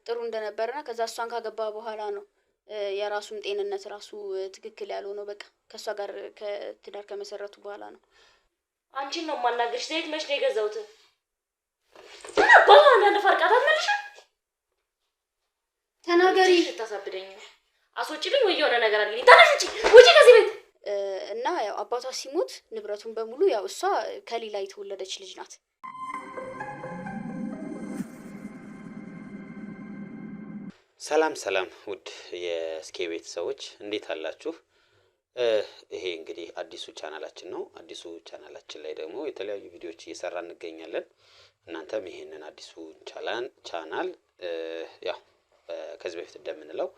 ጥሩ እንደነበርና ከዛ እሷን ካገባ በኋላ ነው የራሱን ጤንነት ራሱ ትክክል ያልሆነው በቃ ከሷ ጋር ከትዳር ከመሰረቱ በኋላ ነው። አንቺን ነው ማናገርሽ። ዘይት መች ነው የገዛሁት? ባባ አንዳንድ ፈርቃት አትመልሽ። ተናገሪ። ታሳብደኝ። አስወጪልኝ ወይ የሆነ ነገር አለኝ። ተነሽ ውጪ ከዚህ ቤት። እና ያው አባቷ ሲሞት ንብረቱን በሙሉ ያው እሷ ከሌላ የተወለደች ልጅ ናት። ሰላም ሰላም ውድ የስኬ ቤተሰቦች እንዴት አላችሁ? ይሄ እንግዲህ አዲሱ ቻናላችን ነው። አዲሱ ቻናላችን ላይ ደግሞ የተለያዩ ቪዲዮዎች እየሰራ እንገኛለን። እናንተም ይሄንን አዲሱ ቻናል ያው ከዚህ በፊት እንደምንለው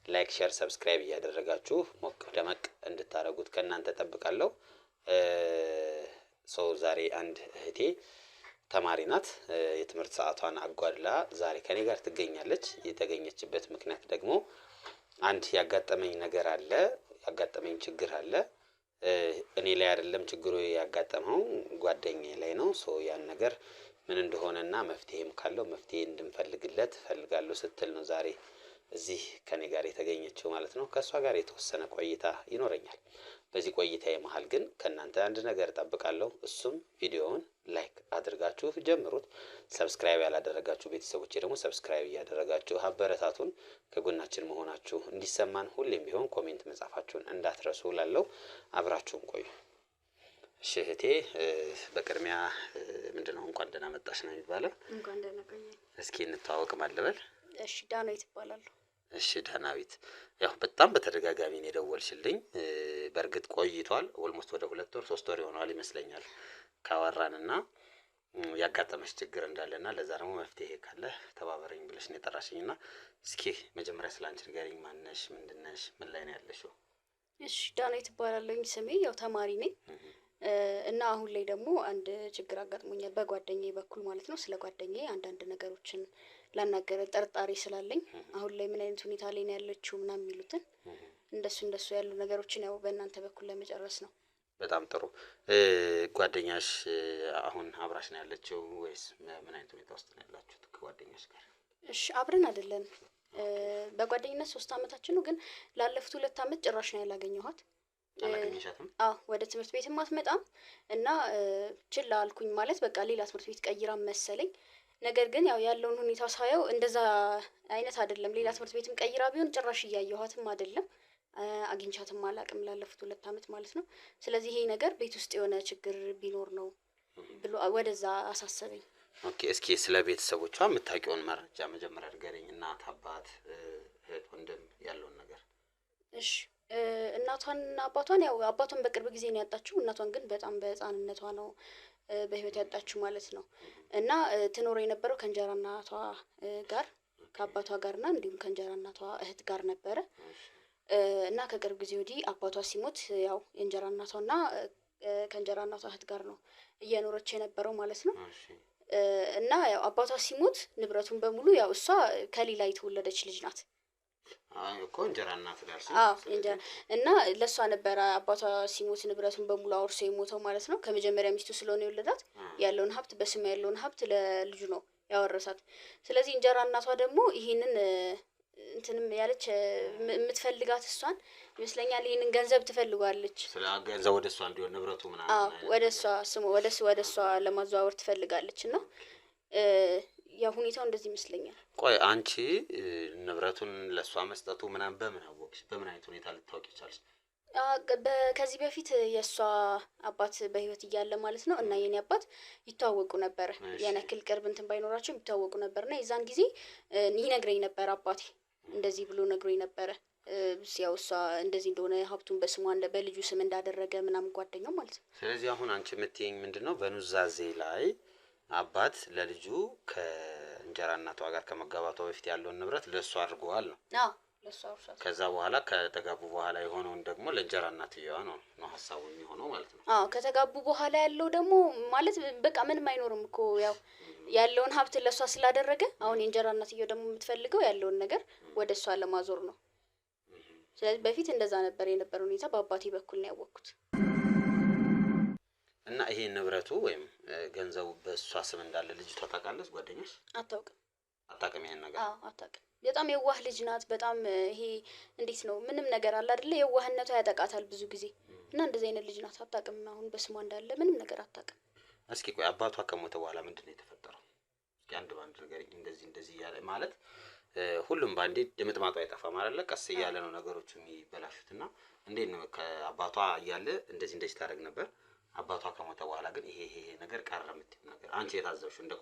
ላይክ፣ ሼር፣ ሰብስክራይብ እያደረጋችሁ ሞቅ ደመቅ እንድታረጉት ከእናንተ ጠብቃለሁ። ዛሬ አንድ እህቴ ተማሪ ናት። የትምህርት ሰዓቷን አጓድላ ዛሬ ከኔ ጋር ትገኛለች። የተገኘችበት ምክንያት ደግሞ አንድ ያጋጠመኝ ነገር አለ፣ ያጋጠመኝ ችግር አለ። እኔ ላይ አይደለም ችግሩ ያጋጠመው ጓደኛዬ ላይ ነው። ያን ነገር ምን እንደሆነና መፍትሄም ካለው መፍትሄ እንድንፈልግለት ፈልጋለሁ ስትል ነው ዛሬ እዚህ ከኔ ጋር የተገኘችው ማለት ነው። ከሷ ጋር የተወሰነ ቆይታ ይኖረኛል። በዚህ ቆይታዬ መሃል ግን ከእናንተ አንድ ነገር እጠብቃለሁ። እሱም ቪዲዮውን ላይክ አድርጋችሁ ጀምሩት። ሰብስክራይብ ያላደረጋችሁ ቤተሰቦች ደግሞ ሰብስክራይብ እያደረጋችሁ አበረታቱን። ከጎናችን መሆናችሁ እንዲሰማን ሁሌም ቢሆን ኮሜንት መጻፋችሁን እንዳትረሱ ላለው አብራችሁን ቆዩ። እሺ እህቴ፣ በቅድሚያ ምንድነው እንኳን ደህና መጣሽ ነው የሚባለው? እንኳን ደህና ቆየ። እስኪ እንተዋወቅ ማለበል? እሺ ዳናዊት እባላለሁ። እሺ ዳናዊት፣ ያው በጣም በተደጋጋሚ ነው የደወልሽልኝ። በእርግጥ ቆይቷል። ኦልሞስት ወደ 2 ወር 3 ወር ይሆናል ይመስለኛል ካወራንና ያጋጠመሽ ችግር እንዳለና ለዛ ደግሞ መፍትሄ ካለ ተባበረኝ ብለሽ ነው የጠራሽኝና እስኪ መጀመሪያ ስላንቺ ንገሪኝ። ማነሽ? ምንድነሽ? ምን ላይ ነው ያለሽው? እሺ ዳናዊት እባላለሁ። ስሜ ያው ተማሪ ነኝ እና አሁን ላይ ደግሞ አንድ ችግር አጋጥሞኛል በጓደኛዬ በኩል ማለት ነው። ስለ ጓደኛዬ አንዳንድ ነገሮችን ላናገር ጥርጣሬ ስላለኝ አሁን ላይ ምን አይነት ሁኔታ ላይ ነው ያለችው ምናምን የሚሉትን እንደሱ ያሉ ነገሮችን ያው በእናንተ በኩል ለመጨረስ ነው። በጣም ጥሩ። ጓደኛሽ አሁን አብራሽ ነው ያለችው ወይስ ምን አይነት ሁኔታ ውስጥ ነው ያላችሁት ከጓደኛሽ ጋር? እሺ አብረን አይደለም። በጓደኝነት 3 አመታችን ነው፣ ግን ላለፉት 2 አመት ጭራሽ ነው ያላገኘኋት። አላገኘሻትም? ወደ ትምህርት ቤትም አትመጣም እና ችላ አልኩኝ ማለት በቃ ሌላ ትምህርት ቤት ቀይራ መሰለኝ። ነገር ግን ያው ያለውን ሁኔታ ሳየው እንደዛ አይነት አይደለም። ሌላ ትምህርት ቤትም ቀይራ ቢሆን ጭራሽ እያየኋትም አይደለም፣ አግኝቻትም አላቅም ላለፉት 2 አመት ማለት ነው። ስለዚህ ይሄ ነገር ቤት ውስጥ የሆነ ችግር ቢኖር ነው ብሎ ወደዛ አሳሰበኝ። ኦኬ፣ እስኪ ስለ ቤተሰቦቿ የምታውቂውን መረጃ መጀመሪያ ንገረኝ። እናት፣ አባት፣ እህት፣ ወንድም ያለውን ነገር። እሺ እናቷንና አባቷን ያው አባቷን በቅርብ ጊዜ ነው ያጣችው። እናቷን ግን በጣም በህፃንነቷ ነው በህይወት ያጣችው ማለት ነው። እና ትኖር የነበረው ከእንጀራ እናቷ ጋር ከአባቷ ጋርና እንዲሁም ከእንጀራ እናቷ እህት ጋር ነበረ። እና ከቅርብ ጊዜ ወዲህ አባቷ ሲሞት ያው የእንጀራ እናቷና ከእንጀራ እናቷ እህት ጋር ነው እየኖረች የነበረው ማለት ነው። እና ያው አባቷ ሲሞት ንብረቱን በሙሉ ያው እሷ ከሌላ የተወለደች ልጅ ናት። እኮ እንጀራ እናት ጋር እንጀራ እና ለሷ ነበረ አባቷ ሲሞት ንብረቱን በሙሉ አውርሶ የሞተው ማለት ነው። ከመጀመሪያ ሚስቱ ስለሆነ የወለዳት ያለውን ሀብት በስሙ ያለውን ሀብት ለልጁ ነው ያወረሳት። ስለዚህ እንጀራ እናቷ ደግሞ ይሄንን እንትንም ያለች የምትፈልጋት እሷን ይመስለኛል። ይሄንን ገንዘብ ትፈልጋለች። ስለ ገንዘብ ወደሷ እንዲሆን ንብረቱ ምናምን ወደሷ ስሙ ወደሷ ለማዘዋወር ትፈልጋለች እና ያ ሁኔታው እንደዚህ ይመስለኛል። ቆይ አንቺ ንብረቱን ለሷ መስጠቱ ምናምን በምን አወቅሽ? በምን አይነት ሁኔታ ልታውቂ ቻልሽ? ከዚህ በፊት የሷ አባት በህይወት እያለ ማለት ነው እና የኔ አባት ይተዋወቁ ነበር። የነክል ቅርብ እንትን ባይኖራቸው ይተዋወቁ ነበርና የዛን ጊዜ ይነግረኝ ነበር አባቴ እንደዚህ ብሎ ነግሮኝ ነበረ። ያው እሷ እንደዚህ እንደሆነ ሀብቱን በስሟ በልጁ ስም እንዳደረገ ምናምን ጓደኛው ማለት ነው። ስለዚህ አሁን አንቺ የምትይኝ ምንድነው በኑዛዜ ላይ አባት ለልጁ ከእንጀራ እናቷ ጋር ከመጋባቷ በፊት ያለውን ንብረት ለእሱ አድርጓል ነው? አዎ ለእሱ አውርሷል። ከዛ በኋላ ከተጋቡ በኋላ የሆነውን ደግሞ ለእንጀራ እናትየዋ ነው ሀሳቡ የሚሆነው ማለት ነው? አዎ ከተጋቡ በኋላ ያለው ደግሞ ማለት በቃ ምንም አይኖርም እኮ ያው ያለውን ሀብት ለሷ ስላደረገ አሁን የእንጀራ እናትየው ደግሞ የምትፈልገው ያለውን ነገር ወደሷ ለማዞር ነው። ስለዚህ በፊት እንደዛ ነበር የነበረው ሁኔታ። በአባቴ በኩል ነው ያወቅኩት። እና ይሄ ንብረቱ ወይም ገንዘቡ በእሷ ስም እንዳለ ልጅቷ ታውቃለች? ጓደኛሽ አታውቅም። አታውቅም ይሄን ነገር? አዎ አታውቅም። በጣም የዋህ ልጅ ናት። በጣም ይሄ እንዴት ነው ምንም ነገር አለ አይደለ? የዋህነቷ ያጠቃታል ብዙ ጊዜ እና እንደዚህ አይነት ልጅ ናት። አታውቅም አሁን በስሟ እንዳለ ምንም ነገር አታውቅም። እስኪ ቆይ አባቷ ከሞተ በኋላ ምንድን ነው የተፈጠረው? እስኪ አንድ ባንድ ነገር እንደዚህ እያለ ማለት ሁሉም ባንዴ ድምጥማጡ አይጠፋም አይደለ? ቀስ እያለ ነው ነገሮች የሚበላሹት። እና እንዴት ነው ከአባቷ እያለ እንደዚህ ታደርግ ነበር። አባቷ ከሞተ በኋላ ግን ይሄ ነገር ቀረ የምትይው ነገር አንቺ የታዘብሽው እንደ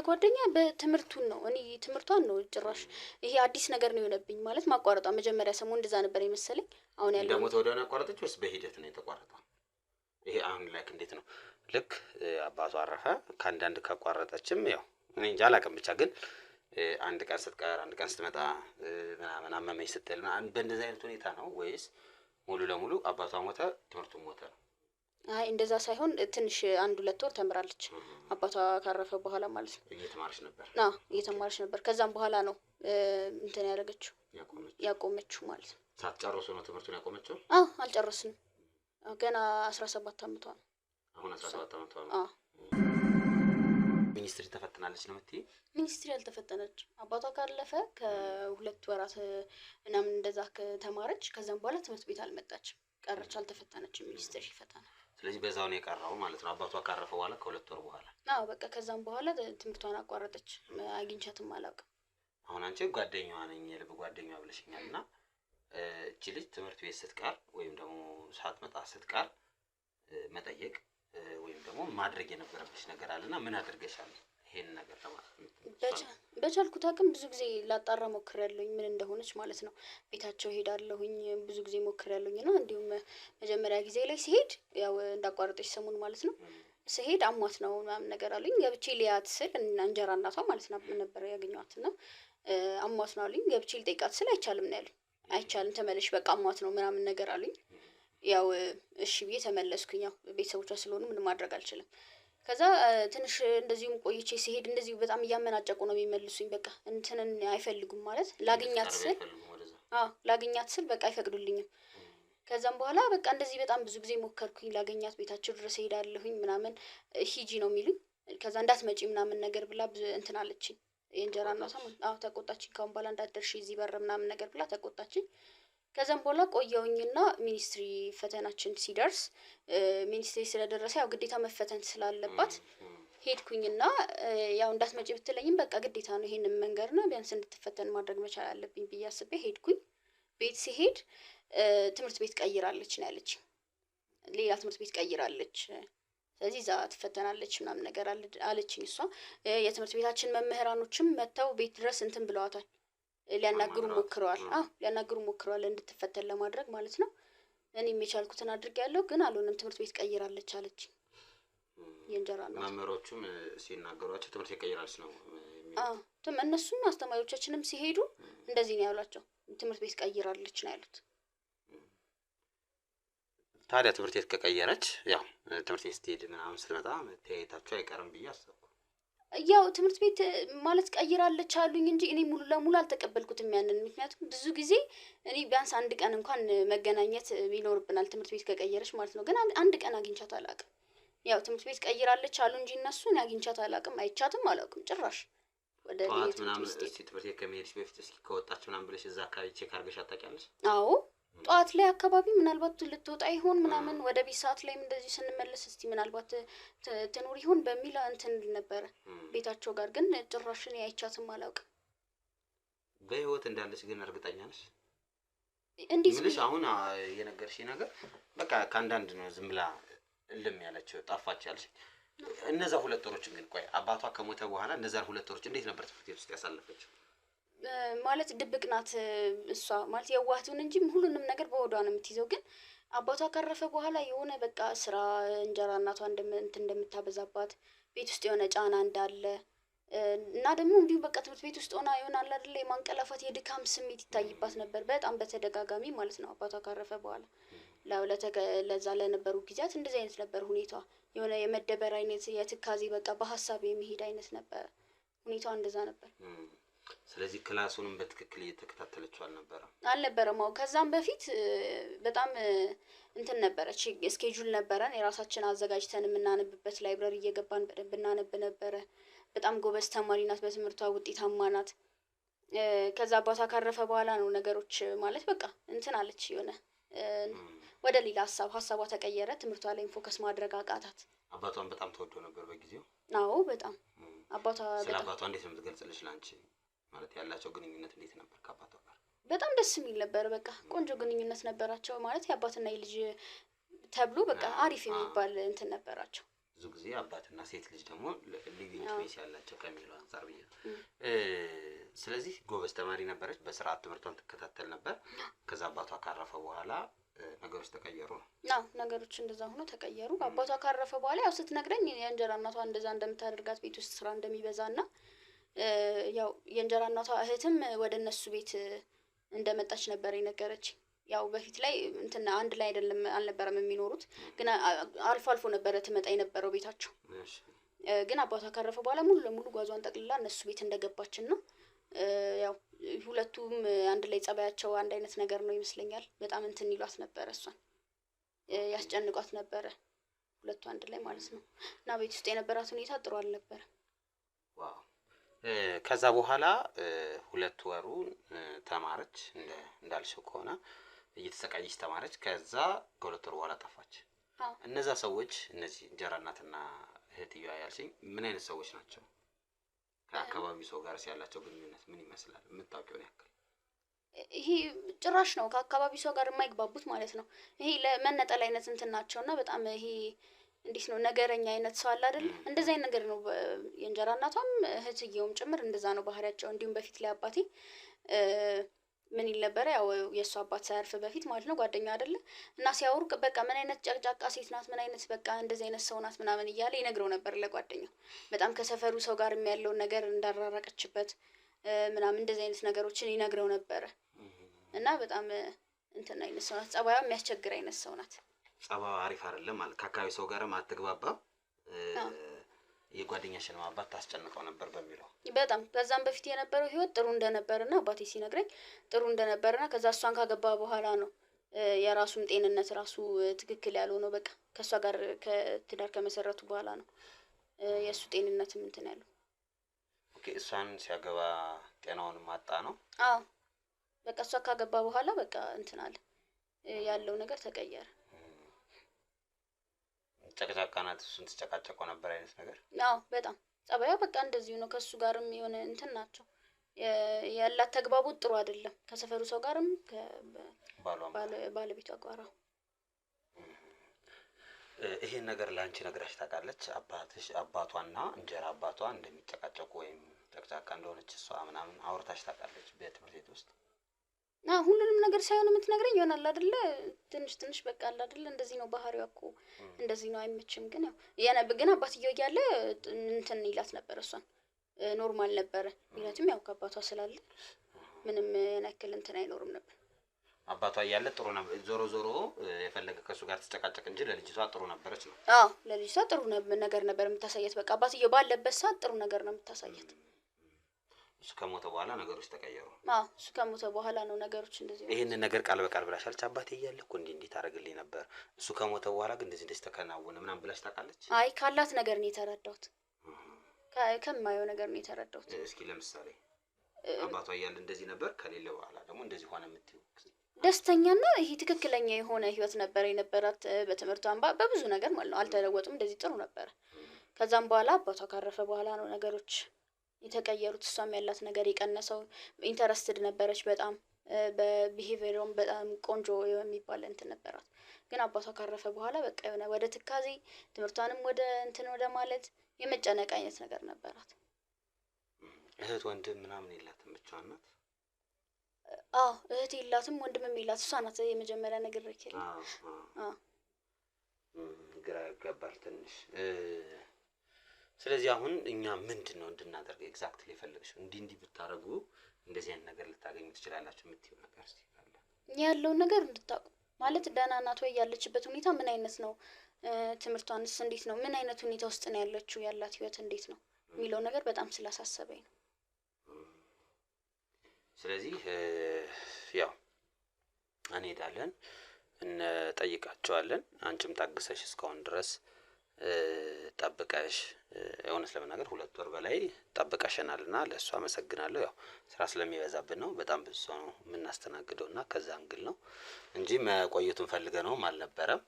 ጓደኛ በትምህርቱን ነው። እኔ ትምህርቷን ነው ጭራሽ ይሄ አዲስ ነገር ነው የሆነብኝ። ማለት ማቋረጧ መጀመሪያ ሰሞን እንደዛ ነበር የመሰለኝ። አሁን ያለው እንደሞተ ወዲያው ነው ያቋረጠች ወይስ በሂደት ነው የተቋረጠው? ይሄ አሁን ላይ እንዴት ነው ልክ አባቷ አረፈ ከአንዳንድ ካቋረጠችም ያው እኔ እንጃ አላውቅም። ብቻ ግን አንድ ቀን ስትቀር አንድ ቀን ስትመጣ ምናምን አመመኝ ስትል በእንደዚህ አይነት ሁኔታ ነው ወይስ ሙሉ ለሙሉ አባቷ ሞተ ትምህርቱን ሞተ ነው? አይ እንደዛ ሳይሆን ትንሽ 1-2 ወር ተምራለች አባቷ ካረፈ በኋላ ማለት ነው። እየተማረች ነበር? እየተማረች ነበር። ከዛም በኋላ ነው እንትን ያደረገችው ያቆመችው ማለት ነው። ሳትጨርሱ ነው ትምህርቱን ያቆመችው? አልጨረስንም። ገና 17 ዓመቷ ነው። አሁን 17 ዓመቷ ነው። ሚኒስትሪ ተፈትናለች ነው የምትይ? ሚኒስትሪ አልተፈተነች። አባቷ ካለፈ ከ2 ወራት ምናምን እንደዛ ከተማረች ከዛም በኋላ ትምህርት ቤት አልመጣችም፣ ቀረች፣ አልተፈተነችም ሚኒስትሪ ፈተና። ስለዚህ በዛው ነው የቀረው ማለት ነው። አባቷ ካረፈ በኋላ ከ2 ወር በኋላ? በቃ ከዛም በኋላ ትምህርቷን አቋረጠች። አግኝቻትም አላውቅም። አሁን አንቺ ጓደኛዋ ነኝ የልብ ጓደኛዋ ብለሽኛል እና እቺ ልጅ ትምህርት ቤት ስትቀር ወይም ደግሞ ሳትመጣ ስትቀር መጠየቅ ወይም ደግሞ ማድረግ የነበረብሽ ነገር አለና ምን አድርገሻል ይሄን ነገር ለማለት? በቻልኩት አቅም ብዙ ጊዜ ላጣራ ሞክሬያለሁኝ ምን እንደሆነች ማለት ነው። ቤታቸው ሄዳለሁኝ ብዙ ጊዜ ሞክሬያለሁኝ እና እንዲሁም መጀመሪያ ጊዜ ላይ ሲሄድ ያው እንዳቋረጠች ሰሞን ማለት ነው ስሄድ አሟት ነው ምናምን ነገር አሉኝ። ገብቼ ሊያት ስል እንጀራ እናቷ ማለት ነበር ያገኘኋት እና አሟት ነው አሉኝ። ገብቼ ልጠይቃት ስል አይቻልም ነው ያሉኝ። አይቻልም ተመለሽ በቃ አሟት ነው ምናምን ነገር አሉኝ። ያው እሺ ብዬ ተመለስኩኝ። ያው ቤተሰቦቿ ስለሆኑ ምንም ማድረግ አልችልም። ከዛ ትንሽ እንደዚሁም ቆይቼ ሲሄድ እንደዚሁ በጣም እያመናጨቁ ነው የሚመልሱኝ። በቃ እንትንን አይፈልጉም ማለት ላገኛት ስል በቃ አይፈቅዱልኝም። ከዛም በኋላ በቃ እንደዚህ በጣም ብዙ ጊዜ ሞከርኩኝ ላገኛት፣ ቤታቸው ድረስ ሄዳለሁኝ ምናምን ሂጂ ነው የሚሉኝ። ከዛ እንዳትመጪ ምናምን ነገር ብላ እንትን አለችኝ። የእንጀራ እናቷ ተቆጣችኝ። ካሁን በኋላ እንዳትደርሺ እዚህ በር ምናምን ነገር ብላ ተቆጣችኝ። ከዛም በኋላ ቆየውኝና ሚኒስትሪ ፈተናችን ሲደርስ ሚኒስትሪ ስለደረሰ ያው ግዴታ መፈተን ስላለባት ሄድኩኝና ያው እንዳትመጪ ብትለኝም በቃ ግዴታ ነው ይሄንን መንገር ነው ቢያንስ እንድትፈተን ማድረግ መቻል አለብኝ ብዬ አስቤ ሄድኩኝ። ቤት ሲሄድ ትምህርት ቤት ቀይራለች ነው ያለችኝ። ሌላ ትምህርት ቤት ቀይራለች፣ ስለዚህ እዛ ትፈተናለች ምናምን ነገር አለችኝ እሷ። የትምህርት ቤታችን መምህራኖችም መጥተው ቤት ድረስ እንትን ብለዋታል። ሊያናግሩ ሞክረዋል እንድትፈተን ለማድረግ ማለት ነው። እኔም የቻልኩትን አድርጌያለሁ ግን አልሆነም፣ ትምህርት ቤት ቀይራለች አለች። የእንጀራ ነው መምህሮቹም ሲናገሯቸው ትምህርት ቤት ቀይራለች ነው እነሱም አስተማሪዎቻችንም ሲሄዱ እንደዚህ ነው ያሏቸው፣ ትምህርት ቤት ቀይራለች ነው ያሉት። ታዲያ ትምህርት ቤት ከቀየረች ያው ትምህርት ቤት ስትሄድ ምናምን ስትመጣ መተያየታቸው አይቀርም ብዬ አሰብኩ። ያው ትምህርት ቤት ማለት ቀይራለች አሉኝ እንጂ እኔ ሙሉ ለሙሉ አልተቀበልኩትም ያንን። ምክንያቱም ብዙ ጊዜ እኔ ቢያንስ አንድ ቀን እንኳን መገናኘት ይኖርብናል ትምህርት ቤት ከቀየረች ማለት ነው። ግን አንድ ቀን አግኝቻት አላውቅም። ያው ትምህርት ቤት ቀይራለች አሉ እንጂ እነሱ እኔ አግኝቻት አላውቅም፣ አይቻትም አላውቅም ጭራሽ። ወደ ቤት ምናምን ትምህርት ቤት ከመሄድሽ በፊት እስኪ ከወጣች ምናምን ብለሽ እዛ አካባቢ ቼክ አድርገሽ ታውቂያለሽ? አዎ ጠዋት ላይ አካባቢ ምናልባት ልትወጣ ይሆን ምናምን ወደ ቤት ሰዓት ላይም እንደዚህ ስንመለስ እስቲ ምናልባት ትኖር ይሆን በሚል እንትን ነበረ ቤታቸው ጋር። ግን ጭራሽ እኔ አይቻትም አላውቅም። በህይወት እንዳለች ግን እርግጠኛ ነሽ? እንዴት ምንሽ አሁን የነገርሽኝ ነገር በቃ ከአንዳንድ ነው ዝም ብላ እልም ያለችው ጠፋች ያልሽ። እነዛ 2 ወሮችን ግን ቆይ አባቷ ከሞተ በኋላ እነዛ 2 ወሮች እንዴት ነበር ትምህርት ቤት ውስጥ ያሳለፈችው? ማለት ድብቅ ናት እሷ ማለት የዋህቱን እንጂ ሁሉንም ነገር በሆዷ ነው የምትይዘው። ግን አባቷ ካረፈ በኋላ የሆነ በቃ ስራ እንጀራ እናቷ እንደምታበዛባት ቤት ውስጥ የሆነ ጫና እንዳለ እና ደግሞ እንዲሁ በቃ ትምህርት ቤት ውስጥ ሆና ይሆናል አይደል የማንቀላፋት የድካም ስሜት ይታይባት ነበር በጣም በተደጋጋሚ ማለት ነው። አባቷ ካረፈ በኋላ ለዛ ለነበሩ ጊዜያት እንደዚህ አይነት ነበር ሁኔታዋ። የሆነ የመደበር አይነት የትካዜ በቃ በሀሳብ የሚሄድ አይነት ነበር ሁኔታዋ፣ እንደዛ ነበር። ስለዚህ ክላሱንም በትክክል እየተከታተለችው አልነበረም። ከዛም በፊት በጣም እንትን ነበረች፣ ስኬጁል ነበረን የራሳችን አዘጋጅተን የምናነብበት ላይብረሪ እየገባን በደንብ እናነብ ነበረ። በጣም ጎበዝ ተማሪ ናት፣ በትምህርቷ ውጤታማ ናት። ከዛ አባቷ ካረፈ በኋላ ነው ነገሮች ማለት በቃ እንትን አለች፣ የሆነ ወደ ሌላ ሀሳቧ ተቀየረ። ትምህርቷ ላይ ፎከስ ማድረግ አቃታት። አባቷን በጣም ተወዶ ነበር በጊዜው? አዎ በጣም። አባቷ ስለ አባቷ እንዴት ነው የምትገልጽልሽ ላንቺ? ማለት ያላቸው ግንኙነት እንዴት ነበር ከአባቷ ጋር? በጣም ደስ የሚል ነበር። በቃ ቆንጆ ግንኙነት ነበራቸው። ማለት የአባትና የልጅ ተብሎ በቃ አሪፍ የሚባል እንትን ነበራቸው። ብዙ ጊዜ አባትና ሴት ልጅ ደግሞ ሊቪንግ ስፔስ ያላቸው ከሚለው አንፃር ብዬ ነው። ስለዚህ ጎበዝ ተማሪ ነበረች፣ በስርዓት ትምህርቷን ትከታተል ነበር። ከዛ አባቷ ካረፈ በኋላ ነገሮች ተቀየሩ ነው? አዎ ነገሮች እንደዛ ሆኖ ተቀየሩ። አባቷ ካረፈ በኋላ ያው ስትነግረኝ የእንጀራ እናቷ እንደዛ እንደምታደርጋት ቤት ውስጥ ስራ እንደሚበዛና ያው የእንጀራ እናቷ እህትም ወደ እነሱ ቤት እንደመጣች ነበር የነገረች። ያው በፊት ላይ እንትና አንድ ላይ አልነበረም የሚኖሩት፣ ግን አልፎ አልፎ ነበረ ትመጣ የነበረው ቤታቸው። ግን አባቷ ካረፈ በኋላ ሙሉ ለሙሉ ጓዟን ጠቅልላ እነሱ ቤት እንደገባችን ነው። ያው ሁለቱም አንድ ላይ ጸባያቸው አንድ አይነት ነገር ነው ይመስለኛል። በጣም እንትን ይሏት ነበረ፣ እሷን ያስጨንቋት ነበረ ሁለቱ አንድ ላይ ማለት ነው። እና ቤት ውስጥ የነበራት ሁኔታ ጥሩ አልነበረ። ዋው። ከዛ በኋላ 2 ወሩ ተማረች፣ እንዳልሽው ከሆነ እየተሰቃየች ተማረች። ከዛ ከ2 ወር በኋላ ጠፋች። እነዛ ሰዎች እነዚህ እንጀራ እናትና እህትየዋ ያልሽኝ ምን አይነት ሰዎች ናቸው? ከአካባቢው ሰው ጋር ያላቸው ግንኙነት ምን ይመስላል? የምታውቂውን ያክል። ይሄ ጭራሽ ነው ከአካባቢው ሰው ጋር የማይግባቡት ማለት ነው። ይሄ ለመነጠል አይነት እንትን ናቸውና በጣም ይሄ እንዴት ነው ነገረኛ አይነት ሰው አለ አይደል? እንደዛ አይነት ነገር ነው። የእንጀራ እናቷም እህትየውም ጭምር እንደዛ ነው ባህሪያቸው። እንዲሁም በፊት ላይ አባቴ ምን ይል ነበር፣ ያው የእሱ አባት ሳያርፍ በፊት ማለት ነው ጓደኛ አይደለ እና ሲያወሩ በቃ ምን አይነት ጨቅጫቃ ሴት ናት፣ ምን አይነት በቃ እንደዚህ አይነት ሰው ናት ምናምን እያለ ይነግረው ነበር ለጓደኛው። በጣም ከሰፈሩ ሰው ጋር ያለውን ነገር እንዳራራቀችበት ምናምን እንደዚህ አይነት ነገሮችን ይነግረው ነበረ። እና በጣም እንትን አይነት ሰው ናት፣ ጸባይዋ የሚያስቸግር አይነት ሰው ናት። ጸባይዋ አሪፍ አይደለም ማለት ከአካባቢ ሰው ጋርም አትግባባም። የጓደኛሽን አባት ታስጨንቀው ነበር በሚለው በጣም ከዛም በፊት የነበረው ህይወት ጥሩ እንደነበርና አባቴ ሲነግረኝ ጥሩ እንደነበርና ከዛ እሷን ካገባ በኋላ ነው የራሱን ጤንነት ራሱ ትክክል ያልሆነው። በቃ ከሷ ጋር ከትዳር ከመሰረቱ በኋላ ነው የሱ ጤንነትም እንትን ያለው። ኦኬ። እሷን ሲያገባ ጤናውን ማጣ ነው? አዎ በቃ እሷ ካገባ በኋላ በቃ እንትን አለ ያለው ነገር ተቀየረ። ጨቅጫቃ ናት፣ እሱን ትጨቃጨቀው ነበር አይነት ነገር? አዎ በጣም ጸባዩ በቃ እንደዚሁ ነው። ከሱ ጋርም የሆነ እንትን ናቸው ያላት ተግባቦት ጥሩ አይደለም ከሰፈሩ ሰው ጋርም ከባለቤቷ ጋር። ይሄን ነገር ላንቺ ነግራሽ ታውቃለች? አባቷና እንጀራ አባቷ እንደሚጨቃጨቁ ወይም ጨቅጫቃ እንደሆነች እሷ ምናምን አውርታሽ ታውቃለች በትምህርት ቤት ውስጥ? ሁሉንም ነገር ሳይሆን የምትነግረኝ ይሆናል አይደለ? ትንሽ በቃ አለ አይደለ? እንደዚህ ነው ባህሪዋ እኮ እንደዚህ ነው አይመችም። ግን ያው ግን አባትየው እያለ እንትን ይላት ነበር እሷን ኖርማል ነበረ። ምክንያቱም ያው ከአባቷ ስላለ ምንም ያክል እንትን አይኖርም ነበር። አባቷ እያለ ጥሩ ነበር። ዞሮ የፈለገ ከሱ ጋር ተጨቃጨቅ እንጂ ለልጅቷ ጥሩ ነበረች ነው? አዎ ለልጅቷ ጥሩ ነገር ነበር የምታሳየት። በቃ አባትየው ባለበት ሰዓት ጥሩ ነገር ነው የምታሳየት። እሱ ከሞተ በኋላ ነገሮች ተቀየሩ? አዎ እሱ ከሞተ በኋላ ነው ነገሮች እንደዚህ። ይሄንን ነገር ቃል በቃል ብላሻለች? አባቴ እያለ እኮ እንዲህ ታደርግልኝ ነበር፣ እሱ ከሞተ በኋላ ግን እንደዚህ ተከናወነ ምናምን ብላሽ ታውቃለች? አይ ካላት ነገር ነው የተረዳሁት፣ ከማየው ነገር ነው የተረዳሁት። እስኪ ለምሳሌ አባቷ እያለ እንደዚህ ነበር፣ ከሌለ በኋላ ደግሞ እንደዚህ ሆነ የምትይው? ደስተኛና ይሄ ትክክለኛ የሆነ ህይወት ነበር የነበራት። በትምህርቷም በብዙ ነገር ማለት ነው አልተለወጡም፣ እንደዚህ ጥሩ ነበር። ከዛም በኋላ አባቷ ካረፈ በኋላ ነው ነገሮች የተቀየሩት። እሷም ያላት ነገር የቀነሰው። ኢንተረስትድ ነበረች በጣም በቢሄቪየሩም በጣም ቆንጆ የሚባል እንትን ነበራት። ግን አባቷ ካረፈ በኋላ በቃ የሆነ ወደ ትካዜ ትምህርቷንም ወደ እንትን ወደ ማለት የመጨነቅ አይነት ነገር ነበራት። እህት ወንድም ምናምን የላትም? ብቻዋን ናት? አዎ እህት የላትም ወንድምም የላት። እሷ ናት የመጀመሪያ ነገር ረከለ። ግራ ያጋባል ትንሽ። ስለዚህ አሁን እኛ ምንድነው እንድናደርግ ኤግዛክትሊ የፈለግሽው? እንዲህ ብታረጉ እንደዚህ አይነት ነገር ልታገኙ ትችላላችሁ የምትይው ነገር እስቲ ካለ ያለውን ነገር እንድታውቁ ማለት ደህና ናት ወይ? ያለችበት ሁኔታ ምን አይነት ነው? ትምህርቷንስ እንዴት ነው? ምን አይነት ሁኔታ ውስጥ ነው ያለችው? ያላት ህይወት እንዴት ነው የሚለው ነገር በጣም ስላሳሰበኝ ነው። ስለዚህ ያው እንሄዳለን፣ እንጠይቃቸዋለን። አንቺም ታግሰሽ እስካሁን ድረስ ጠብቀሽ እውነት ለመናገር 2 ወር በላይ ጠብቀሽናልና ለእሱ አመሰግናለሁ። ያው ስራ ስለሚበዛብን ነው፣ በጣም ብዙ ሰው ነው የምናስተናግደው እና ከዛ አንግል ነው እንጂ መቆየቱን ፈልገነውም አልነበረም።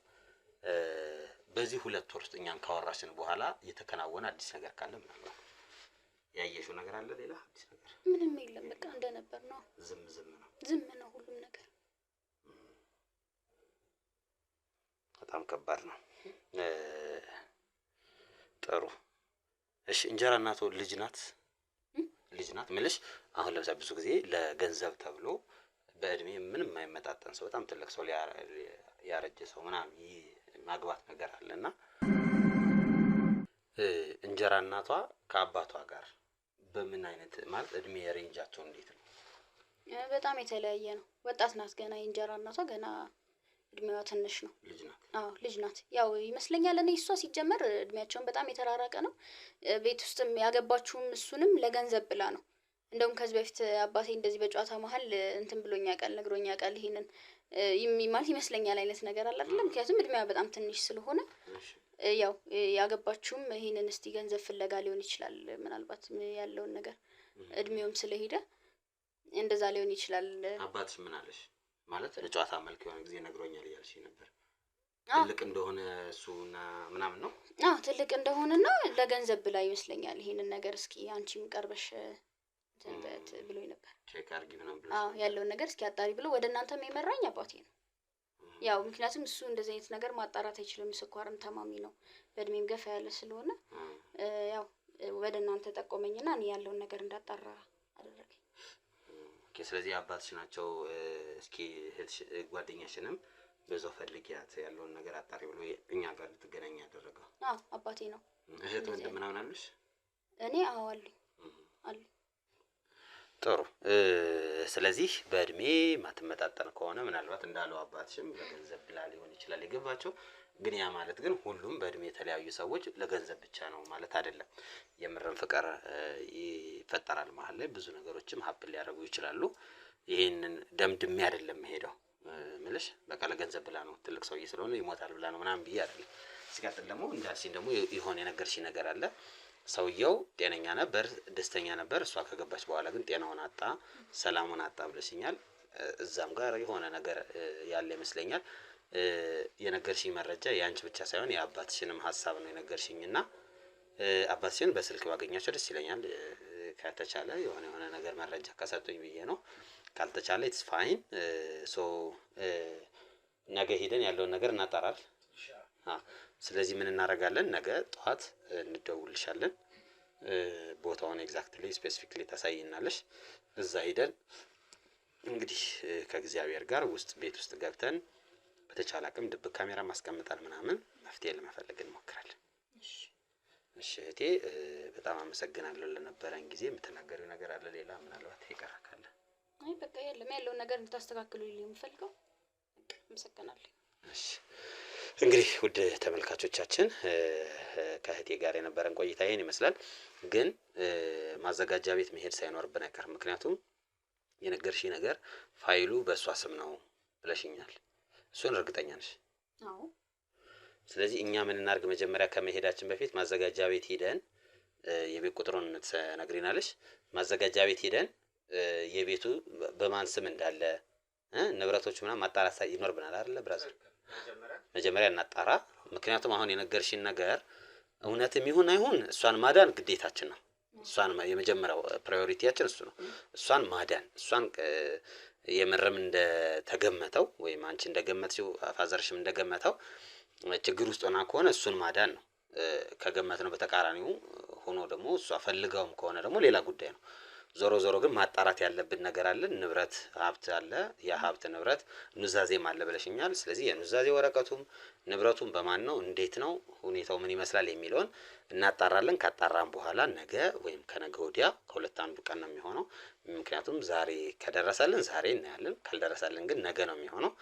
በዚህ 2 ወር ውስጥ እኛን ካወራሽን በኋላ የተከናወነ አዲስ ነገር ካለ ምናልባት ያየሽው ነገር አለ? ሌላ አዲስ ነገር ምንም የለም። በቃ እንደነበር ነው። ዝም ነው። ዝም ነው ሁሉም ነገር። በጣም ከባድ ነው። ጥሩ እሺ። እንጀራ እናቶ ልጅ ናት ምልሽ። አሁን ለምሳሌ ብዙ ጊዜ ለገንዘብ ተብሎ በእድሜ ምንም የማይመጣጠን ሰው በጣም ትልቅ ሰው ያረጀ ሰው ምናምን ማግባት ነገር አለና እንጀራ እናቷ ከአባቷ ጋር በምን አይነት ማለት እድሜ ሬንጃቸው እንዴት ነው? በጣም የተለያየ ነው። ወጣት ናት ገና። የእንጀራ እናቷ ገና እድሜዋ ትንሽ ነው። ልጅ ናት። አዎ ልጅ ናት። ያው ይመስለኛል እኔ እሷ ሲጀመር እድሜያቸውን በጣም የተራራቀ ነው። ቤት ውስጥም ያገባችውም እሱንም ለገንዘብ ብላ ነው። እንደውም ከዚህ በፊት አባቴ እንደዚህ በጨዋታ መሀል እንትን ብሎኝ ያውቃል፣ ነግሮኝ ያውቃል። ይሄንን ማለት ይመስለኛል አይነት ነገር አለ አይደለም። ምክንያቱም እድሜዋ በጣም ትንሽ ስለሆነ ያው ያገባችውም ይሄንን እስቲ ገንዘብ ፍለጋ ሊሆን ይችላል። ምናልባት ያለውን ነገር እድሜውም ስለሄደ እንደዛ ሊሆን ይችላል። አባትሽ ምን አለሽ? ማለት ለጨዋታ መልክ የሆነ ጊዜ ነግሮኛል እያልሽ ነበር። ትልቅ እንደሆነ እሱና ምናምን ነው? አዎ ትልቅ እንደሆነና ለገንዘብ ብላ ይመስለኛል ይሄንን ነገር እስኪ አንቺም ቀርበሽ ተንበት ብሎኝ ነበር። ቼክ አድርጊ ምናምን ብሎ ያለውን ነገር እስኪ አጣሪ ብሎ ወደ እናንተም የመራኝ አባቴ ነው። ያው ምክንያቱም እሱ እንደዚህ አይነት ነገር ማጣራት አይችልም። ስኳርም ታማሚ ነው፣ በእድሜም ገፋ ያለ ስለሆነ ያው ወደ እናንተ ጠቆመኝና እኔ ያለውን ነገር እንዳጣራ አደረገኝ። ኦኬ። ስለዚህ አባትሽ ናቸው እስኪ ጓደኛሽንም በዛው ፈልጊያት ያለውን ነገር አጣሪ ብሎ እኛ ጋር ልትገናኝ ያደረገው? አባቴ ነው። እህት ወንድም ምናምን አሉሽ? እኔ አሉኝ። ጥሩ። ስለዚህ በእድሜ ማትመጣጠን ከሆነ ምናልባት እንዳለው አባትሽም ለገንዘብ ብላ ሊሆን ይችላል የገባቸው። ግን ያ ማለት ግን ሁሉም በእድሜ የተለያዩ ሰዎች ለገንዘብ ብቻ ነው ማለት አይደለም። የምርም ፍቅር ይፈጠራል መሀል ላይ ብዙ ነገሮችም ሀብል ሊያደርጉ ይችላሉ። ይሄንን ደምድሜ አይደለም ሄደው ምልሽ በቃ ለገንዘብ ብላ ነው ትልቅ ሰውዬ ስለሆነ ይሞታል ብላ ነው ምናምን ብዬ አይደለም። ሲቀጥል ደግሞ እንዳልሽኝ ደግሞ የሆነ የነገርሽኝ ነገር አለ። ሰውየው ጤነኛ ነበር፣ ደስተኛ ነበር። እሷ ከገባች በኋላ ግን ጤናውን አጣ፣ ሰላሙን አጣ ብለሽኛል። እዛም ጋር የሆነ ነገር ያለ ይመስለኛል። የነገርሽኝ መረጃ የአንቺ ብቻ ሳይሆን የአባትሽንም ሀሳብ ነው የነገርሽኝና አባትሽን በስልክ ባገኛቸው ደስ ይለኛል። ከተቻለ የሆነ ነገር መረጃ ከሰጡኝ ብዬ ነው። ካልተቻለ ኢትስ ፋይን። ሶ ነገ ሄደን ያለውን ነገር እናጣራለን። ስለዚህ ምን እናደርጋለን? ነገ ጠዋት እንደውልሻለን። ቦታውን ኤግዛክትሊ ስፔሲፊክሊ ታሳይናለሽ። እዛ ሄደን እንግዲህ ከእግዚአብሔር ጋር ውስጥ ቤት ውስጥ ገብተን በተቻለ አቅም ድብቅ ካሜራ ማስቀምጣል ምናምን መፍትሄ ለመፈለግ እንሞክራለን። እሺ እህቴ በጣም አመሰግናለሁ ለነበረን ጊዜ። የምትናገሪው ነገር አለ ሌላ ምናልባት የቀረ ካለ? አይ በቃ የለም። ያለውን ነገር እንድታስተካክሉልኝ የምፈልገው። አመሰግናለሁ። እሺ እንግዲህ ውድ ተመልካቾቻችን ከእህቴ ጋር የነበረን ቆይታ ይሄን ይመስላል። ግን ማዘጋጃ ቤት መሄድ ሳይኖርብን አይቀርም። ምክንያቱም የነገርሽኝ ነገር ፋይሉ በእሷ ስም ነው ብለሽኛል። እሱን እርግጠኛ ነሽ? አዎ። ስለዚህ እኛ ምን እናድርግ? መጀመሪያ ከመሄዳችን በፊት ማዘጋጃ ቤት ሄደን የቤት ቁጥሩን ትነግሪናለሽ። ማዘጋጃ ቤት ሄደን የቤቱ በማን ስም እንዳለ ንብረቶች ምናምን ማጣራት ይኖርብናል አይደል ብራዘር? መጀመሪያ እናጣራ። ምክንያቱም አሁን የነገርሽን ነገር እውነትም ይሁን አይሁን እሷን ማዳን ግዴታችን ነው። እሷን የመጀመሪያው ፕራዮሪቲያችን እሱ ነው። እሷን ማዳን፣ እሷን የምርም እንደተገመተው ወይም አንቺ እንደገመትሽው ፋዘርሽም እንደገመተው ችግር ውስጥ ሆና ከሆነ እሱን ማዳን ነው። ከገመት ነው በተቃራኒው ሆኖ ደግሞ እሷ ፈልገውም ከሆነ ደግሞ ሌላ ጉዳይ ነው። ዞሮ ዞሮ ግን ማጣራት ያለብን ነገር አለ። ንብረት ሀብት አለ። ያ ሀብት ንብረት ኑዛዜም አለ ብለሽኛል። ስለዚህ የኑዛዜ ወረቀቱም ንብረቱም በማን ነው፣ እንዴት ነው፣ ሁኔታው ምን ይመስላል የሚለውን እናጣራለን። ካጣራን በኋላ ነገ ወይም ከነገ ወዲያ ከሁለት አንዱ ቀን ነው የሚሆነው። ምክንያቱም ዛሬ ከደረሰልን ዛሬ እናያለን፣ ካልደረሰልን ግን ነገ ነው የሚሆነው።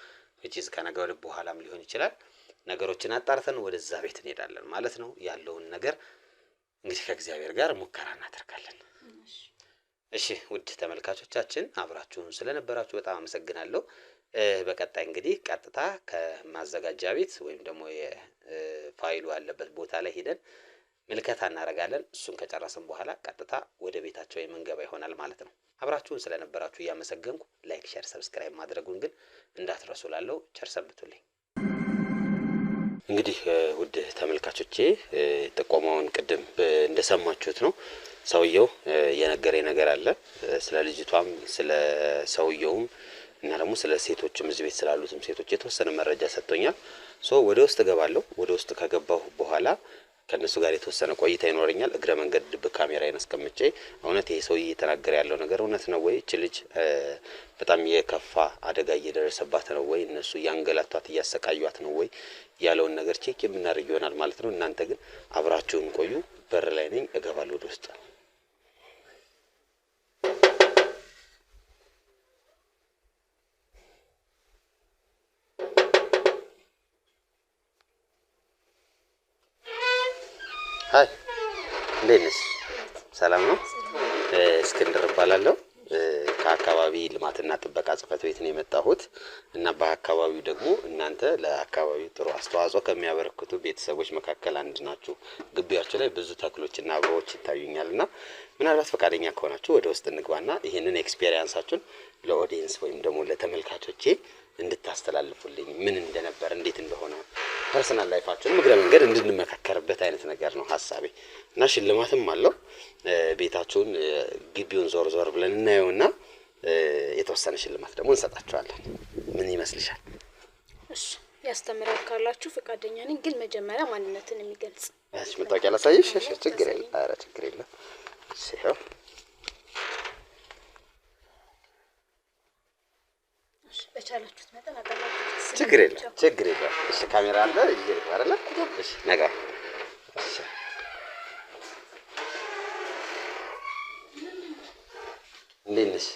እቺስ ከነገ ወዲያ በኋላም ሊሆን ይችላል። ነገሮችን አጣርተን ወደዛ ቤት እንሄዳለን ማለት ነው። ያለውን ነገር እንግዲህ ከእግዚአብሔር ጋር ሙከራ እናደርጋለን። እሺ ውድ ተመልካቾቻችን አብራችሁን ስለነበራችሁ በጣም አመሰግናለሁ። በቀጣይ እንግዲህ ቀጥታ ከማዘጋጃ ቤት ወይም ደግሞ የፋይሉ ያለበት ቦታ ላይ ሄደን ምልከታ እናደርጋለን። እሱን ከጨረስን በኋላ ቀጥታ ወደ ቤታቸው የምንገባ ይሆናል ማለት ነው። አብራችሁን ስለነበራችሁ እያመሰገንኩ ላይክ፣ ሼር፣ ሰብስክራይብ ማድረጉን ግን እንዳትረሱ ላለው ቸር ሰንብቱልኝ። እንግዲህ ውድ ተመልካቾቼ ጥቆማውን ቅድም እንደሰማችሁት ነው። ሰውየው የነገረኝ ነገር አለ ስለ ልጅቷም ስለ ሰውየውም እና ደግሞ ስለ ሴቶችም እዚህ ቤት ስላሉትም ሴቶች የተወሰነ መረጃ ሰጥቶኛል። ወደ ውስጥ እገባለሁ። ወደ ውስጥ ከገባሁ በኋላ ከነሱ ጋር የተወሰነ ቆይታ ይኖረኛል። እግረ መንገድ ድብቅ ካሜራዬን አስቀምጬ እውነት ይሄ ሰውዬ እየተናገረ ያለው ነገር እውነት ነው ወይ፣ እቺ ልጅ በጣም የከፋ አደጋ እየደረሰባት ነው ወይ፣ እነሱ እያንገላቷት እያሰቃዩት ነው ወይ ያለውን ነገር ቼክ የምናደርግ ይሆናል ማለት ነው። እናንተ ግን አብራችሁን ቆዩ። በር ላይ ነኝ፣ እገባለሁ ወደ ውስጥ። ሃይ እንዴት ነሽ? ሰላም ነው? እስክንድር እባላለሁ። ከአካባቢ ልማትና ጥበቃ ጽሕፈት ቤት ነው የመጣሁት እና በአካባቢው ደግሞ እናንተ ለአካባቢው ጥሩ አስተዋጽኦ ከሚያበረክቱ ቤተሰቦች መካከል አንድ ናችሁ። ግቢያችሁ ላይ ብዙ ተክሎችና አበቦች ይታዩኛል እና ምናልባት ፈቃደኛ ከሆናችሁ ወደ ውስጥ እንግባና ይሄንን ኤክስፔሪየንሳችሁን ለኦዲየንስ ወይም ደግሞ ለተመልካቾቼ እንድታስተላልፉልኝ ምን እንደነበር እንዴት እንደሆነ ፐርሰናል ላይፋችሁን እግረ መንገድ እንድንመካከርበት አይነት ነገር ነው ሐሳቤ እና ሽልማትም አለው። ቤታችሁን ግቢውን ዞር ዞር ብለን እናየውና የተወሰነ ሽልማት ደግሞ እንሰጣችኋለን። ምን ይመስልሻል? እሺ ያስተምራል ካላችሁ ፈቃደኛ ነኝ፣ ግን መጀመሪያ ማንነትን የሚገልጽ እሺ መታወቂያ ላሳይሽ? እሺ ችግር የለም። ኧረ ችግር የለም። እሺ ያው በቻላችሁት መጠን አቀርባችሁት ችግር የለም። ችግር የለም። እሺ ካሜራ አለ ይሄድ አይደለ? እሺ ነገር እሺ እንዴት ነሽ?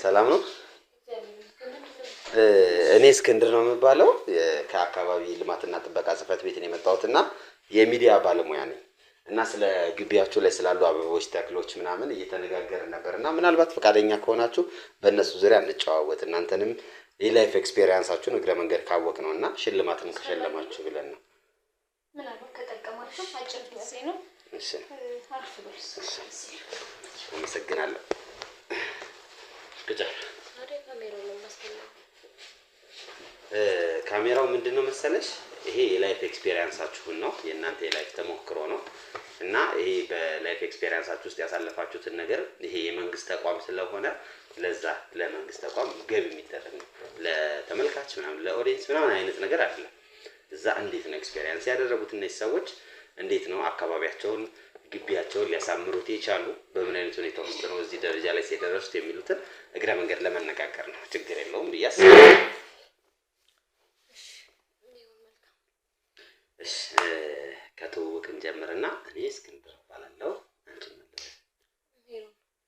ሰላም ነው? እኔ እስክንድር ነው የምባለው። ከአካባቢ ልማትና ጥበቃ ጽሕፈት ቤት ነው የመጣሁትና የሚዲያ ባለሙያ ነኝ እና ስለ ግቢያችሁ ላይ ስላሉ አበቦች፣ ተክሎች ምናምን እየተነጋገርን ነበርና ምናልባት ፈቃደኛ ከሆናችሁ በእነሱ ዙሪያ እንጨዋወት። እናንተንም የላይፍ ኤክስፔሪየንሳችሁን እግረ መንገድ ካወቅ ነው እና ሽልማትም ከሸለማችሁ ብለን ነው። ምናልባት ከጠቀማችሁ አጭር ጊዜ ነው። እሺ አሪፍ ብለሽ አመሰግናለሁ። ካሜራው ምንድነው መሰለሽ? ይሄ የላይፍ ኤክስፔሪየንሳችሁን ነው፣ የእናንተ የላይፍ ተሞክሮ ነው እና ይሄ በላይፍ ኤክስፔሪየንሳችሁ ውስጥ ያሳለፋችሁትን ነገር ይሄ የመንግስት ተቋም ስለሆነ ለዛ ለመንግስት ተቋም ገቢ የሚደረግ ነው። ለተመልካች ምናምን ለኦዲየንስ ምናምን አይነት ነገር አይደለም። እዛ እንዴት ነው ኤክስፔሪየንስ ያደረጉት እነዚህ ሰዎች፣ እንዴት ነው አካባቢያቸውን ግቢያቸውን ሊያሳምሩት የቻሉ፣ በምን አይነት ሁኔታ ውስጥ ነው እዚህ ደረጃ ላይ ሲደረሱት የሚሉትን እግረ መንገድ ለመነጋገር ነው። ችግር የለውም ብዬ አስባለሁ። እሺ ከትውውቅን ጀምርና እኔ እስክንድር እባላለሁ። አንቺ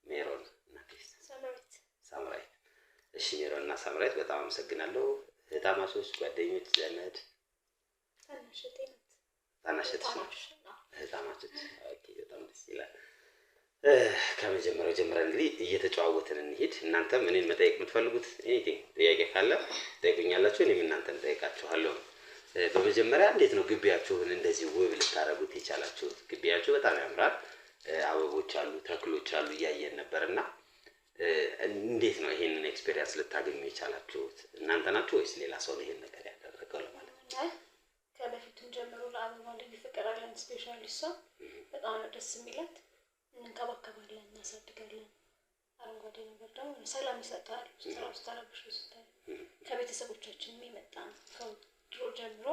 ሜሮን እና ሳምራዊት። እሺ ሜሮን እና ሳምራዊት በጣም አመሰግናለሁ። እህታማቾች፣ ጓደኞች፣ ዘመድ ታናሽትሽ ነው? እህታማቾች። ኦኬ በጣም ደስ ይላል። ከመጀመሪያው ጀምረን እንግዲህ እየተጨዋወትን እንሂድ። እናንተም እኔን መጠየቅ የምትፈልጉት ኤኒቲንግ ጥያቄ ካለ ጠይቁኛላችሁ፣ እኔም እናንተን ጠይቃችኋለሁ። በመጀመሪያ እንዴት ነው ግቢያችሁን እንደዚህ ውብ ልታረጉት የቻላችሁት? ግቢያችሁ በጣም ያምራል። አበቦች አሉ፣ ተክሎች አሉ እያየን ነበርና እንዴት ነው ይሄንን ኤክስፔሪየንስ ልታገኙ የቻላችሁት? እናንተ ናችሁ ወይስ ሌላ ሰው ነው ይሄን ነገር ያደረገው ለማለት ነው? ከበፊቱም ጀምሮ ለአበባ ልዩ ፍቅር አለን። ስፔሻሊስት ሰው በጣም ነው ደስ የሚላት። እንንከባከባለን፣ እናሳድጋለን። አረንጓዴ ነገር ደግሞ ሰላም ይሰጣል። ስራ ውስጥ ተረብሾ ስታይ ከቤተሰቦቻችን የመጣ ነው። ድሮ ጀምሮ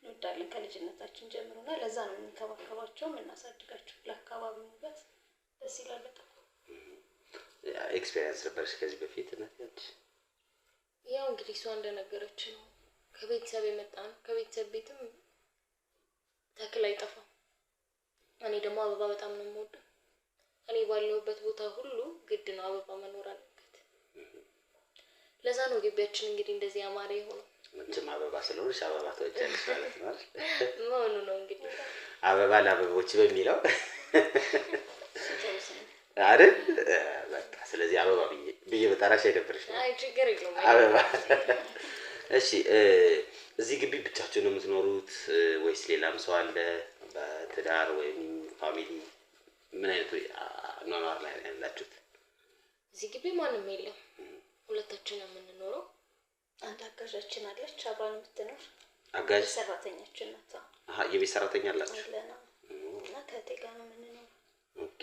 እንወዳለን ከልጅነታችን ጀምሮና ለዛ ነው የምንከባከባቸው የምናሳድጋቸው። ለአካባቢ ውበት ደስ ይላል በጣም። ኤክስፔሪየንስ ነበርሽ ከዚህ በፊት እናት? ያው እንግዲህ እሷ እንደነገረች ነው ከቤተሰብ የመጣ ነው። ከቤተሰብ ቤትም ተክል አይጠፋም። እኔ ደግሞ አበባ በጣም ነው የምወደው። እኔ ባለሁበት ቦታ ሁሉ ግድ ነው አበባ መኖር አለበት። ለዛ ነው ግቢያችን እንግዲህ እንደዚህ ያማረ የሆነው። ምንም አበባ ስለሆነሽ አበባ ተወጃለሽ ማለት ነው መሆኑ ነው እንግዲህ አበባ ለአበቦች በሚለው አይደል? በቃ ስለዚህ አበባ ብዬ በጠራሽ አይደብርሽም? አይ ችግር የለውም። አበባ። እሺ እዚህ ግቢ ብቻችሁን ነው የምትኖሩት ወይስ ሌላም ሰው አለ? በትዳር ወይም ፋሚሊ ምን አይነት አኗኗር ላይ ያላችሁት? እዚህ ግቢ ማንም የለም፣ ሁለታችን ነው የምንኖረው። አንድ አጋዣችን አለች አብራን የምትኖር አጋዥ ሰራተኛችን ናት። የቤት ሰራተኛ አላችሁ? አለና እና ከእቴ ጋር ነው የምንኖረው። ኦኬ።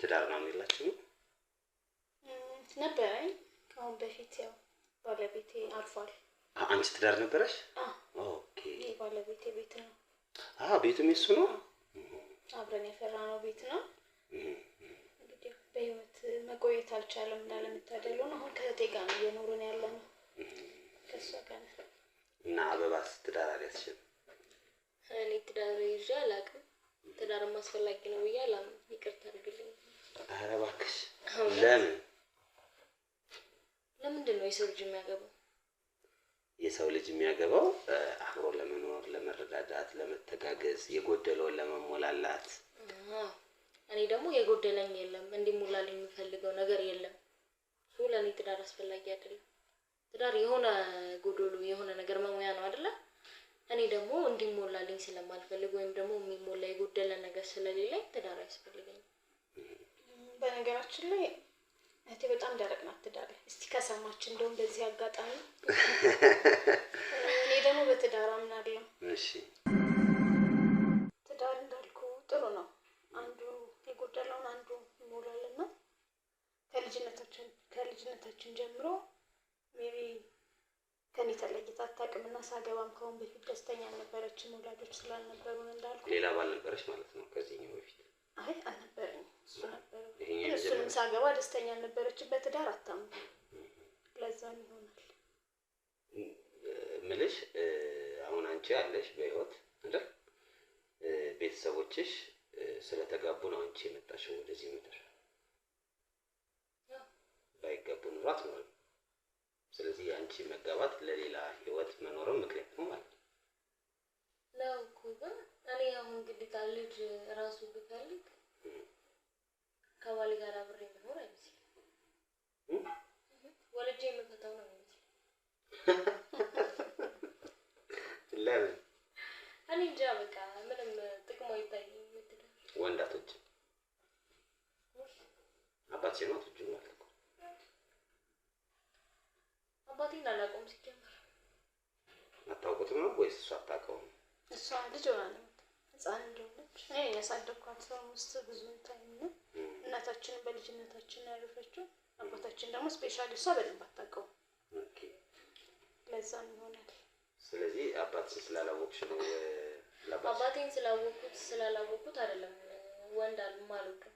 ትዳር ምናምን የላችሁም? ነበረኝ ከአሁን በፊት ያው ባለቤቴ አርፏል። አንቺ ትዳር ነበረሽ? ኦኬ። ይሄ ባለቤቴ ቤት ነው። ቤቱም የሱ ነው? አብረን የፈራነው ቤት ነው። እንግዲህ በህይወት መቆየት አልቻለም እንዳለመታደሉ ነው። አሁን ከእቴ ጋር ነው እየኖርን ያለ ነው። ከእሷ ጋር ነው። እና አበባስ ትዳር አልያዝሽም? እኔ ትዳር ይዤ አላውቅም። ትዳርም አስፈላጊ ነው ብዬ አላምንም። ይቅርታ አድርግልኝ። ኧረ እባክሽ። ለምን? ለምንድን ነው የሰው ልጅ የሚያገባው? የሰው ልጅ የሚያገባው አብሮ ለመኖር፣ ለመረዳዳት፣ ለመተጋገዝ፣ የጎደለውን ለመሞላላት። እኔ ደግሞ የጎደለኝ የለም፣ እንዲሞላልኝ የሚፈልገው ነገር የለም። እሱ ለእኔ ትዳር አስፈላጊ አይደለም። ትዳር የሆነ ጎዶሎ የሆነ ነገር መሙያ ነው አይደለ? እኔ ደግሞ እንዲሞላልኝ ስለማልፈልግ ወይም ደግሞ የሚሞላ የጎደለ ነገር ስለሌለኝ ትዳር አያስፈልገኝም። በነገራችን ላይ እህቴ በጣም ደረቅ ናት ትዳር ላይ። እስቲ ከሰማች እንደውም በዚህ አጋጣሚ እኔ ደግሞ በትዳር አምናለሁ። እሺ ትዳር እንዳልኩ ጥሩ ነው። አንዱ የጎደለውን አንዱ ይሞላልና ከልጅነታችን ጀምሮ ሜቢ ከኔ ተለይታ አታውቅምና ሳገባም ከአሁን በፊት ደስተኛ አልነበረችም። ወላጆች ስላልነበሩን እንዳልኩ። ሌላ ባል ነበረች ማለት ነው ከዚህኛው በፊት? አይ አልነበረኝም፣ እሱ ነበረ። ይሄኛው እሱንም ሳገባ ደስተኛ አልነበረችም። በትዳር አታምንም። ለዛም ይሆናል ምልሽ። አሁን አንቺ አለሽ በህይወት አይደል? ቤተሰቦችሽ ስለተጋቡ ነው አንቺ የመጣሽው ወደዚህ ምድር። ባይጋቡ ኑሮ አትኖርም። ስለዚህ የአንቺ መጋባት ለሌላ ህይወት መኖርም ምክንያት ነው ማለት ነው። ነው እኮ ግን እኔ አሁን ግዴታ ልጅ ራሱ ብፈልግ ከባሌ ጋር አብሬ መኖር አይመስልም። ወልጄ የምፈታው ነው የሚመስለው። ለምን? እኔ እንጃ በቃ ምንም ጥቅሙ አይታየኝም። ወንዳቶች አባትሽ ነው አትወጂ ማለት ነው? አባቴን አላውቀውም ሲጀመር። አታውቁትም ነው ወይስ እሷ አታውቀውም? እሷ ልጅ ሆና ነው ህፃን እንደሆነች እኔ ያሳደግኳት። ሰው ውስጥ ብዙ ታይም ነው። እናታችንን በልጅነታችን ያረፈችው። አባታችን ደግሞ ስፔሻሊ እሷ በደንብ አታውቀውም። ኦኬ። ለዛም ይሆናል። ስለዚህ አባትሽን ስላላወቅሽ ነው አባቴን ስላላወቅኩት አይደለም ወንድ አልማልኩም።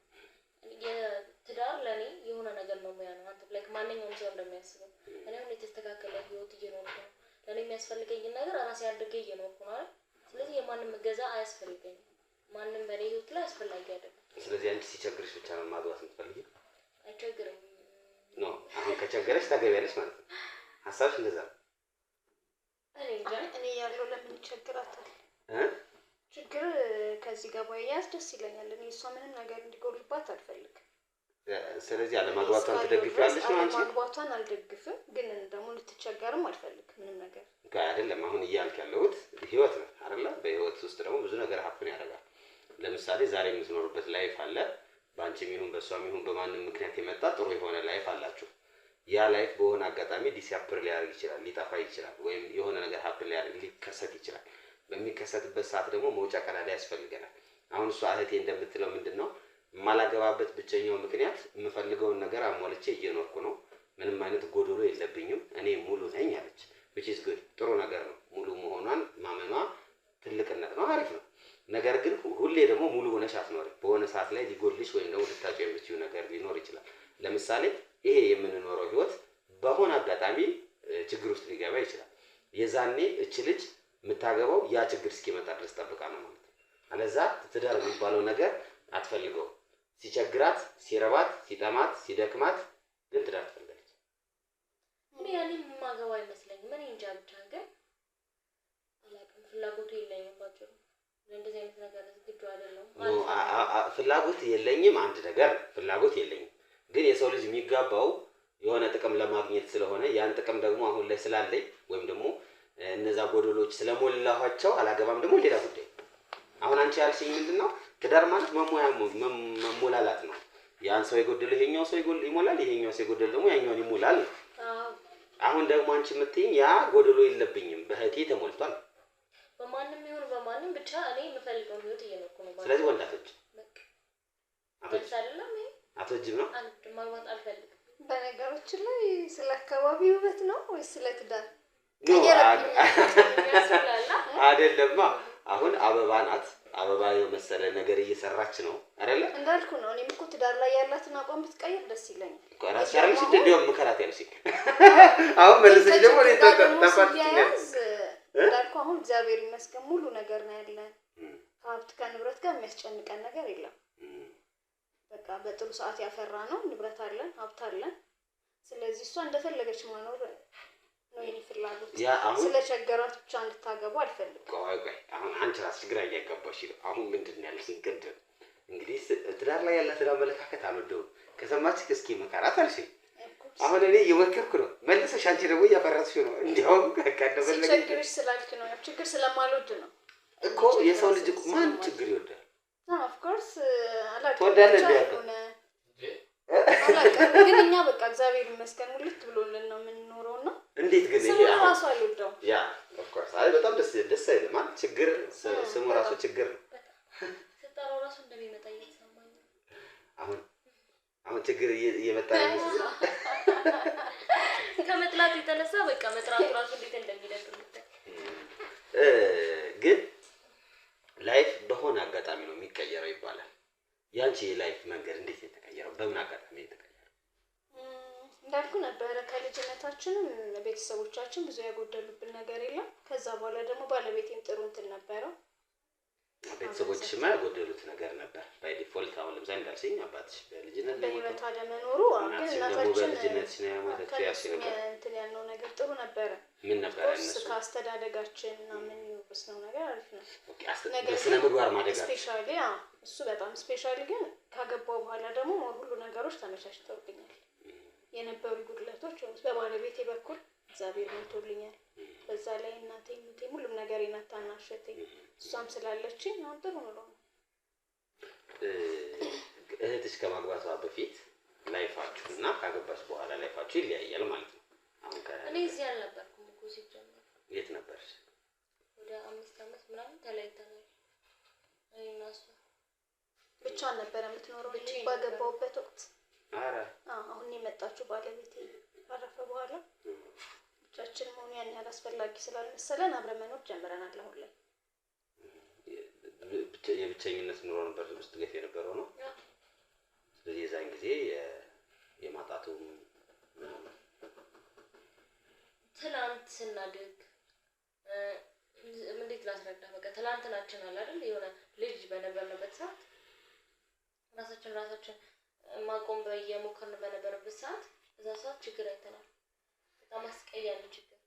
የትዳር ለኔ የሆነ ነገር መሙያ ነው። አንተ ላይክ ማንኛውም ሰው እንደሚያስበው እኔ አሁን የተስተካከለ ህይወት እየኖርኩ ነው። ለኔ የሚያስፈልገኝን ነገር ራሴ አድርጌ እየኖርኩ ነው አይደል? ስለዚህ የማንም እገዛ አያስፈልገኝም። ማንም በኔ ህይወት ላይ አስፈላጊ አይደለም። ስለዚህ አንቺ ሲቸግርሽ ብቻ ነው ማግባት የምትፈልጊው? አይቸግረኝም ነው። አሁን ከቸገረሽ ታገቢያለሽ ማለት ነው። ሀሳብሽ እንደዛ ነው? እኔ ያለው ለምን ይቸግራታል? ችግር ከዚህ ጋር ባያያዝ ደስ ይለኛል። እኔ እሷ ምንም ነገር እንዲጎልባት አልፈልግም። ስለዚህ አለማግባቷን ትደግፊያለሽ ነው አንቺ? አለማግባቷን አልደግፍም፣ ግን ደግሞ ልትቸገርም አልፈልግም ምንም ነገር አይደለም። አሁን እያልክ ያለሁት ህይወት ነው አይደለ? በህይወት ውስጥ ደግሞ ብዙ ነገር ሀፕን ያደርጋል። ለምሳሌ ዛሬ የምትኖሩበት ላይፍ አለ። በአንቺም ይሁን በእሷም ይሁን በማንም ምክንያት የመጣ ጥሩ የሆነ ላይፍ አላችሁ። ያ ላይፍ በሆነ አጋጣሚ ዲስአፕር ሊያደርግ ይችላል፣ ሊጠፋ ይችላል፣ ወይም የሆነ ነገር ሀፕን ሊያደርግ ሊከሰት ይችላል። በሚከሰትበት ሰዓት ደግሞ መውጫ ቀዳዳ ያስፈልገናል። አሁን እሷ እህቴ እንደምትለው ምንድነው የማላገባበት ብቸኛው ምክንያት የምፈልገውን ነገር አሟልቼ እየኖርኩ ነው፣ ምንም አይነት ጎዶሎ የለብኝም፣ እኔ ሙሉ ነኝ አለች። which is good፣ ጥሩ ነገር ነው። ሙሉ መሆኗን ማመኗ ትልቅነት ነው፣ አሪፍ ነው። ነገር ግን ሁሌ ደግሞ ሙሉ ሆነሽ አትኖርም። በሆነ ሰዓት ላይ ሊጎልሽ ወይም ደግሞ ልታጪው የምትችይው ነገር ሊኖር ይችላል። ለምሳሌ ይሄ የምንኖረው ህይወት በሆነ አጋጣሚ ችግር ውስጥ ሊገባ ይችላል። የዛኔ እች ልጅ የምታገባው ያ ችግር እስኪመጣ ድረስ ጠብቃ ነው ማለት ነው። አለዛ ትዳር የሚባለው ነገር አትፈልገው። ሲቸግራት፣ ሲረባት፣ ሲጠማት፣ ሲደክማት ግን ትዳር ትፈልጋለች። እኔ ያኔ የማገባው አይመስለኝም። እኔ እንጃ ብቻ ግን አላውቅም፣ ፍላጎቱ የለኝም። ባጭሩ እንደዚህ አይነት ነገር ዝግጁ አይደለሁም። ፍላጎት የለኝም አንድ ነገር፣ ፍላጎት የለኝም ግን የሰው ልጅ የሚጋባው የሆነ ጥቅም ለማግኘት ስለሆነ ያን ጥቅም ደግሞ አሁን ላይ ስላለኝ ወይም ደግሞ እነዛ ጎደሎች ስለሞላኋቸው አላገባም ደግሞ ሌላ ጉዳይ። አሁን አንቺ ያልሽኝ ምንድነው? ትዳር ማለት መሞላላት ነው። ያን ሰው የጎደለ ይሄኛው ሰው ይሞላል፣ ይሄኛው ሰው የጎደለ ደግሞ ያኛውን ይሞላል። አሁን ደግሞ አንቺ የምትይኝ ያ ጎደሎ የለብኝም በእህቴ ተሞልቷል። በማንም ይሁን በማንም ብቻ እኔ የምፈልገውን ህይወት እየኖርኩ ነው። ስለዚህ ወንዳቶች አይደለም አትወጂም ነው? ማግባት አልፈልግም። በነገራችን ላይ ስለ አካባቢ ውበት ነው ወይስ ስለ ትዳር? አይደለማ። አሁን አበባ ናት። አበባ የመሰለ ነገር እየሰራች ነው አይደለ? እንዳልኩ ነው። እኔም እኮ ትዳር ላይ ያላትን አቋም ብትቀይር ደስ ይለኛል። ራስ ያርምሽ እንደውም ምከራት ያልሽ አሁን መልሰሽ ደግሞ ተፋጥኛለሽ። እንዳልኩ አሁን እግዚአብሔር ይመስገን ሙሉ ነገር ነው ያለን። ሀብት ከንብረት ጋር የሚያስጨንቀን ነገር የለም። በቃ በጥሩ ሰዓት ያፈራ ነው ንብረት አለን፣ ሀብት አለን። ስለዚህ እሷ እንደፈለገች ማኖር ነው የኔ ፍላጎት። ስለቸገራት ብቻ እንድታገቡ አልፈልግም። ቆይ አሁን አንቺ ራስሽ ግራ እያጋባሽ ነው። አሁን ምንድን ያልሽኝ ቅድም እንግዲህ ትዳር ላይ ያላትን አመለካከት አልወደውም። ከሰማች እስኪ መከራት አልሽኝ። አሁን እኔ እየመከርኩ ነው፣ መልሰሽ አንቺ ደግሞ እያፈረስሽ ነው። እንዲያውም ከቀደበለኝ ችግርሽ ስላልክ ነው። ችግር ስለማልወድ ነው እኮ። የሰው ልጅ ማን ችግር ይወዳል? ኦፍ ኮርስ አላውቅም። ትወዳለህ እንዴ? ግን እኛ በቃ እግዚአብሔር ይመስገን ሙልት ብሎልን ነው የምንኖረው እና እንዴት ግን ይሄ ራሱ አልወደውም። ያ ኦፍ ኮርስ አይ በጣም ደስ አይልም ማለት ችግር ስሙ ራሱ ችግር ነው። ተጣራው ራሱ እንደሚመጣ እየተሰማኝ ነው። አሁን ችግር እየመጣ ነው ከመጥላት የተነሳ በቃ መጥራቱ ራሱ እንዴት እንደሚደብር ግን ላይፍ በሆነ አጋጣሚ ነው የሚቀየረው ይባላል። ያንቺ የላይፍ መንገድ እንዴት የተቀየረው? በምን አጋጣሚ የተቀየረው? እንዳልኩ ነበረ ከልጅነታችንም ቤተሰቦቻችን ብዙ ያጎደሉብን ነገር የለም። ከዛ በኋላ ደግሞ ባለቤቴም ጥሩ እንትን ነበረው። ቤተሰቦችሽማ ያጎደሉት ነገር ነበር ባይ ዲፎልት። አሁን ለምሳሌ እንዳልሽኝ አባትሽ በልጅነት በህይወት አለመኖሩ ግን እናታችን በልጅነት ነው ያሞተችው። ያሽ ነበር እንትን ያልነው ነገር ጥሩ ነበረ። ምን ነበር እነሱ ከአስተዳደጋችን እና ምን ይወስነው ነገር አሪፍ ነው። በስነ ምግባር ማደጋ ስፔሻሊ እሱ በጣም ስፔሻሊ ግን ካገባው በኋላ ደግሞ ሁሉ ነገሮች ተመቻችተውልኛል። የነበሩ ጉድለቶች በባለቤቴ በኩል እግዚአብሔር ሞልቶልኛል። በዛ ላይ እናቴ ሁሉም ነገር እናታናሸቴ እሷም ስላለችኝ አሁን ጥሩ ነው። እህትሽ ከማግባቷ በፊት ላይፋችሁ እና ካገባሽ በኋላ ላይፋችሁ ይለያያል ማለት ነው። አሁን እኔ እዚህ አልነበርኩም እኮ ሲጀመር። የት ነበርሽ? ወደ 5 አመት ምናምን ተለያይተናል። እኔና እሷ ብቻ ነበር የምትኖረው እንጂ ባገባውበት ወቅት። አረ አሁን የመጣችው ባለቤቴ ካረፈ በኋላ ብቻችን መሆኑ ያን ያህል አስፈላጊ ስላልመሰለን አብረን መኖር ጀምረናል። አሁን ላይ የብቸኝነት ኑሮ ነበር ውስጥ ገፍ የነበረው ነው። ስለዚህ የዛን ጊዜ የማጣቱ ትላንት ስናድግ እንዴት ላስረዳ? በቃ ትላንትናችን አለ አይደል? የሆነ ልጅ በነበርንበት ሰዓት ራሳችን ማቆም በየሞከርን በነበረበት ሰዓት እዛ ሰዓት ችግር አይተናል። በጣም አስቀያሚ ችግር።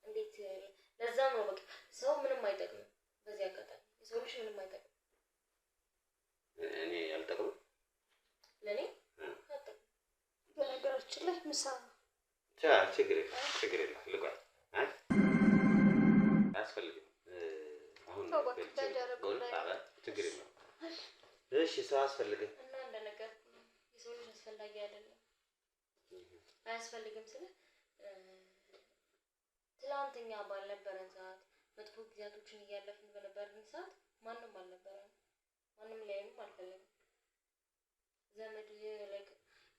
እንዴት ለዛም ነው በቃ ሰው ምንም አይጠቅምም። በዚህ አጋጣሚ የሰው ልጅ ምንም አይጠቅም። እኔ ያልጠቅም ለኔ በነገራችን ላይ ምሳ ችግር የለም ልቋል አያስፈልግም። አሁን ችግር የለም። እሺ ሰው አያስፈልግም እና እንደነገር የሰው ልጅ አስፈላጊ አይደለም። አያስፈልግም ስለ ትላንትኛ ባልነበረን ሰዓት መጥፎ ጊዜያቶችን እያለፍን በነበረን ሰዓት ማንም አልነበረም። ማንም ሊያይም አልፈለግም። ዘመድ ላይክ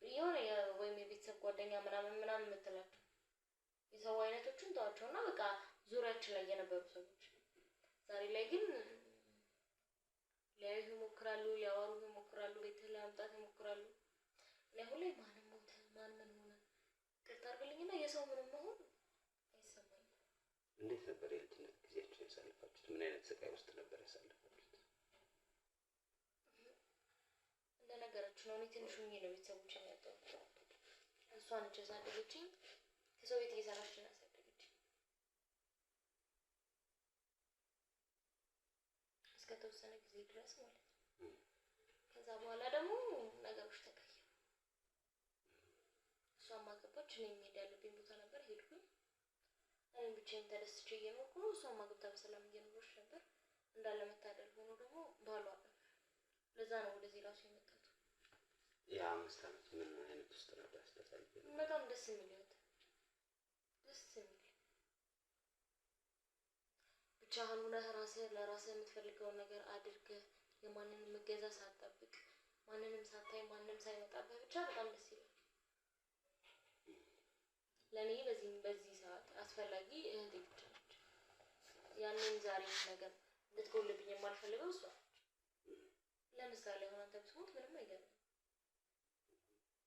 የሆነ ወይም የቤተሰብ ጓደኛ ምናምን የምትላቸው የሰው አይነቶችን ተዋቸውና በቃ ዙሪያችን ላይ የነበሩ ሰዎች ዛሬ ላይ ግን ሊያዩ ይሞክራሉ፣ ሊያወሩ ይሞክራሉ፣ ቤት ለማምጣት ይሞክራሉ። እኔ አሁን ላይ ማንም ሞተ ማን ምን ሆነ ቅርታ አድርግልኝና የሰው ምንም መሆን አይሰማኝም። እንዴት ነበር የልጅነት ጊዜያችሁን ያሳለፋችሁት? ምን አይነት ስቃይ ውስጥ ነበር ያሳለፋችሁት? እንደነገራችሁ ነው። እኔ ትንሽ ሆኜ ነው ቤተሰቦቼን ያጣሁት። እሷ ነች ያሳደገችኝ። ከሰው ቤት እየሰራች ነው ያሳደገችኝ እስከተወሰነ ጊዜ ድረስ ማለት ነው። ከዛ በኋላ ደግሞ ነገሮች ተቀየሩ። እኔ የሚሄድ ያለብኝ ቦታ ነበር ሄድኩኝ። እኔም ብቻዬን ተደስቼ እየኖርኩ ነው። እሷም አግብታ በሰላም እየኖረች ነበር። እንዳለመታደል ሆኖ ደግሞ ባሏ አረፈ። ለዛ ነው ወደዚህ ራሱ የመጣሁት። የ5 ዓመት ምን አይነት ውስጥ ነበር ያስተሳልፍ? በጣም ደስ የሚል ህይወት፣ ደስ የሚል ብቻህን ሆነህ ራስህ ለራስህ የምትፈልገውን ነገር አድርገህ የማንንም እገዛ ሳትጠብቅ ማንንም ሳታይ ማንም ሳይመጣብህ ብቻ በጣም ደስ ይላል። ለኔ በዚህ ሰዓት አስፈላጊ እህቴ ብቻ ነች። ያንን ዛሬ ነገር እንድትጎልብኝ የማልፈልገው እሷ ነች። ለምሳሌ አሁን አንተ ብትሞት ምንም አይገርምም።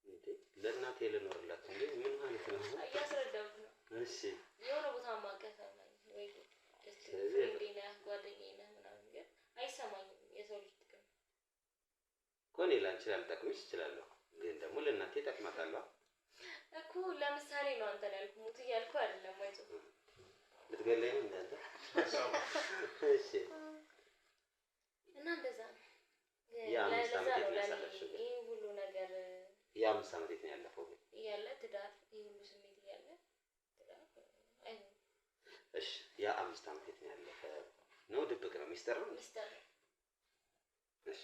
እንዴ ለእናቴ ልኖርላት እንዴ ምን ማለት ነው? እያስረዳሁት ነው። እሺ የሆነ ቦታ ማቀፍ አማኝ ወይ ፍሬንዴ ነህ ጓደኛዬ ነህ ምናምን ግን አይሰማኝም። የሰው ልጅ ጥቅም እኮ እኔ ላንቺ ላልጠቅምሽ እችላለሁ፣ ግን ደግሞ ለእናቴ እጠቅማታለሁ እኮ። ለምሳሌ ነው አንተን ያልኩ፣ ሙት እያልኩ አይደለም። አይዞህ ልትገለኝ ነው እናንተ። እሺ እና እንደዛ ነው። የ5 ዓመት ነው ያሳለፍሽው? ይሄ ሁሉ ነገር የ5 ዓመት የት ነው ያለፈው? እያለ ትዳር ይሄ ሁሉ ስሜት እያለ ትዳር አይሆንም። እሺ የ5 ዓመት የት ነው ያለፈ? ነው ድብቅ ነው ሚስጥር ነው? ሚስጥር ነው። እሺ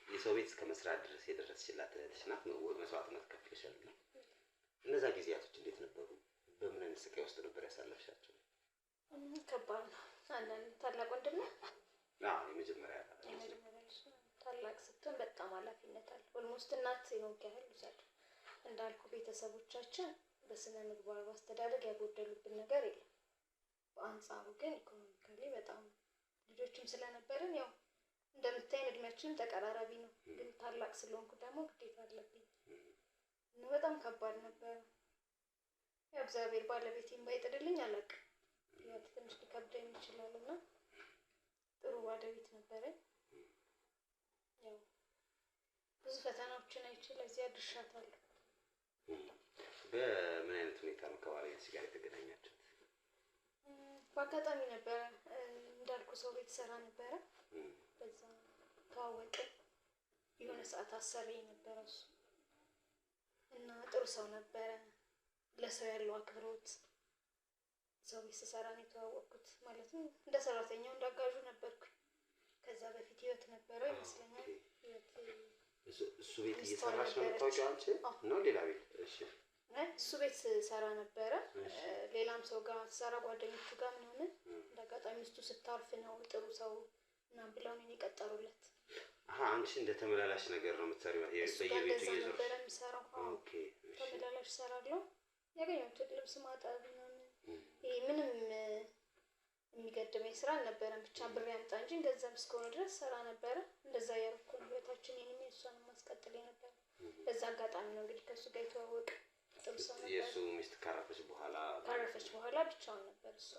የሰው ቤት እስከ መስራት ድረስ የደረስሽላት እህትሽ ናት። መስዋዕትነት ከፍለሻል። እነዛ ጊዜያቶች እንዴት ነበሩ? በምን አይነት ስቃይ ውስጥ ነበር ያሳለፍሻቸው? ከባድ ነው። አንዳንድ ታላቅ ወንድም ነው። የመጀመሪያ ታላቅ ስትሆን በጣም ኃላፊነት አለ። ኦልሞስት እናት የሆንክ ያህል ውሰድ። እንዳልኩ ቤተሰቦቻችን በስነ ምግባር በአስተዳደግ ያጎደሉብን ነገር የለም። በአንጻሩ ግን ኢኮኖሚካሊ በጣም ልጆችም ስለነበርን ያው እንደምታይን እድሜያችንም ተቀራራቢ ነው። ግን ታላቅ ስለሆንኩ ደግሞ ግዴታ አለብኝ እና በጣም ከባድ ነበር። ያው እግዚአብሔር ባለቤቴን ባይጥልልኝ አላውቅም። ያው ትንሽ ሊከብደኝ ይችላል እና ጥሩ ባለቤት ነበረኝ። ያው ብዙ ፈተናዎችን አይቼ ለዚህ አድርሻታለሁ። በምን አይነት ሁኔታ ነው ከባለቤትሽ ጋር የተገናኛችሁት? በአጋጣሚ ነበረ። እንዳልኩ ሰው ቤት ሰራ ነበረ። በዛ ተዋወቅን። የሆነ ሰዓት አሰሪኝ ነበረ እሱ እና ጥሩ ሰው ነበረ። ለሰው ያለው አክብሮት ሰው ቤት ስሰራ ነው የተዋወቅኩት። ማለትም እንደ ሰራተኛው እንዳጋዡ ነበርኩ። ከዛ በፊት ህይወት ነበረው ይመስለኛል። እሱ ቤት እየሰራሽ ነው የምታውቂው አንቺ ነው ሌላ ቤት? እሺ እሱ ቤት ሰራ ነበረ። ሌላም ሰው ጋር ሰራ ጓደኞቹ ጋር ምናምን። እንዳጋጣሚ እሱ ስታርፍ ነው ጥሩ ሰው ምናምን ብለው ነው የቀጠሩለት። አንቺ እንደ ተመላላሽ ነገር ነው የምትሰሪው? በየቤቱ እየዞርሽ ነበር የምሰራው። ኦኬ ተመላላሽ ሰራለሁ። ያገኘሁትን ልብስ ማጠብ ምናምን። ይሄ ምንም የሚገድመኝ ስራ አልነበረም። ብቻ ብር ያምጣ እንጂ ገንዘብ እስከሆነ ድረስ ሰራ ነበረ። እንደዛ ያልኩ ነው ህይወታችን የኔም የእሷን ማስቀጠል ነበር። በዛ አጋጣሚ ነው እንግዲህ ከሱ ጋር የተዋወቅ። ጥሩ ሰው ነበር። የእሱ ሚስት ካረፈች በኋላ ብቻውን ነበር እሱ።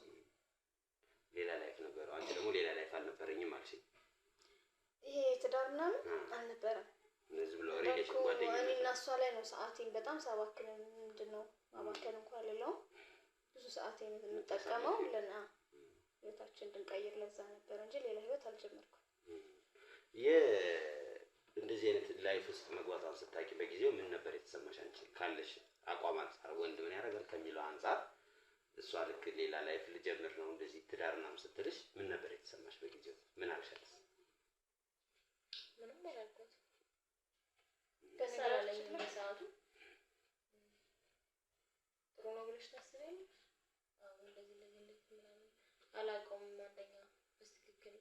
ሌላ ላይፍ ነበረው። አንቺ ደግሞ ሌላ ላይፍ አልነበረኝም አልሽኝ። ይሄ ትዳር ምናምን አልነበረም። እነዚህ ብሎ ሪሌሽን ጓደኛ እኔ እና እሷ ላይ ነው ሰዓቴን በጣም ሳባክን። ምንድነው ማባከን እንኳን አልለውም። ብዙ ሰዓቴን የምጠቀመው ህይወታችን እንድንቀይር ለዛ ነበር እንጂ ሌላ ህይወት አልጀመርኩም። እንደዚህ አይነት ላይፍ ውስጥ መግባቷን ስታውቂ በጊዜው ምን ነበር የተሰማሽ? አንቺ ካለሽ አቋም አንፃር ወንድ ምን ያደርጋል ከሚለው አንፃር እሷ ልክ ሌላ ላይፍ ልጀምር ነው እንደዚህ ትዳር ምናምን ስትልሽ ምን ነበር የተሰማሽ በጊዜው? ምን አልሻት? ምንም አላልኳት። ደስ አላለኝም በሰዓቱ። ጥሩ ነው ብለሽ ታስቢያለሽ? አሁን እንደዚህ ምናምን አላውቀውም። አንደኛ በትክክል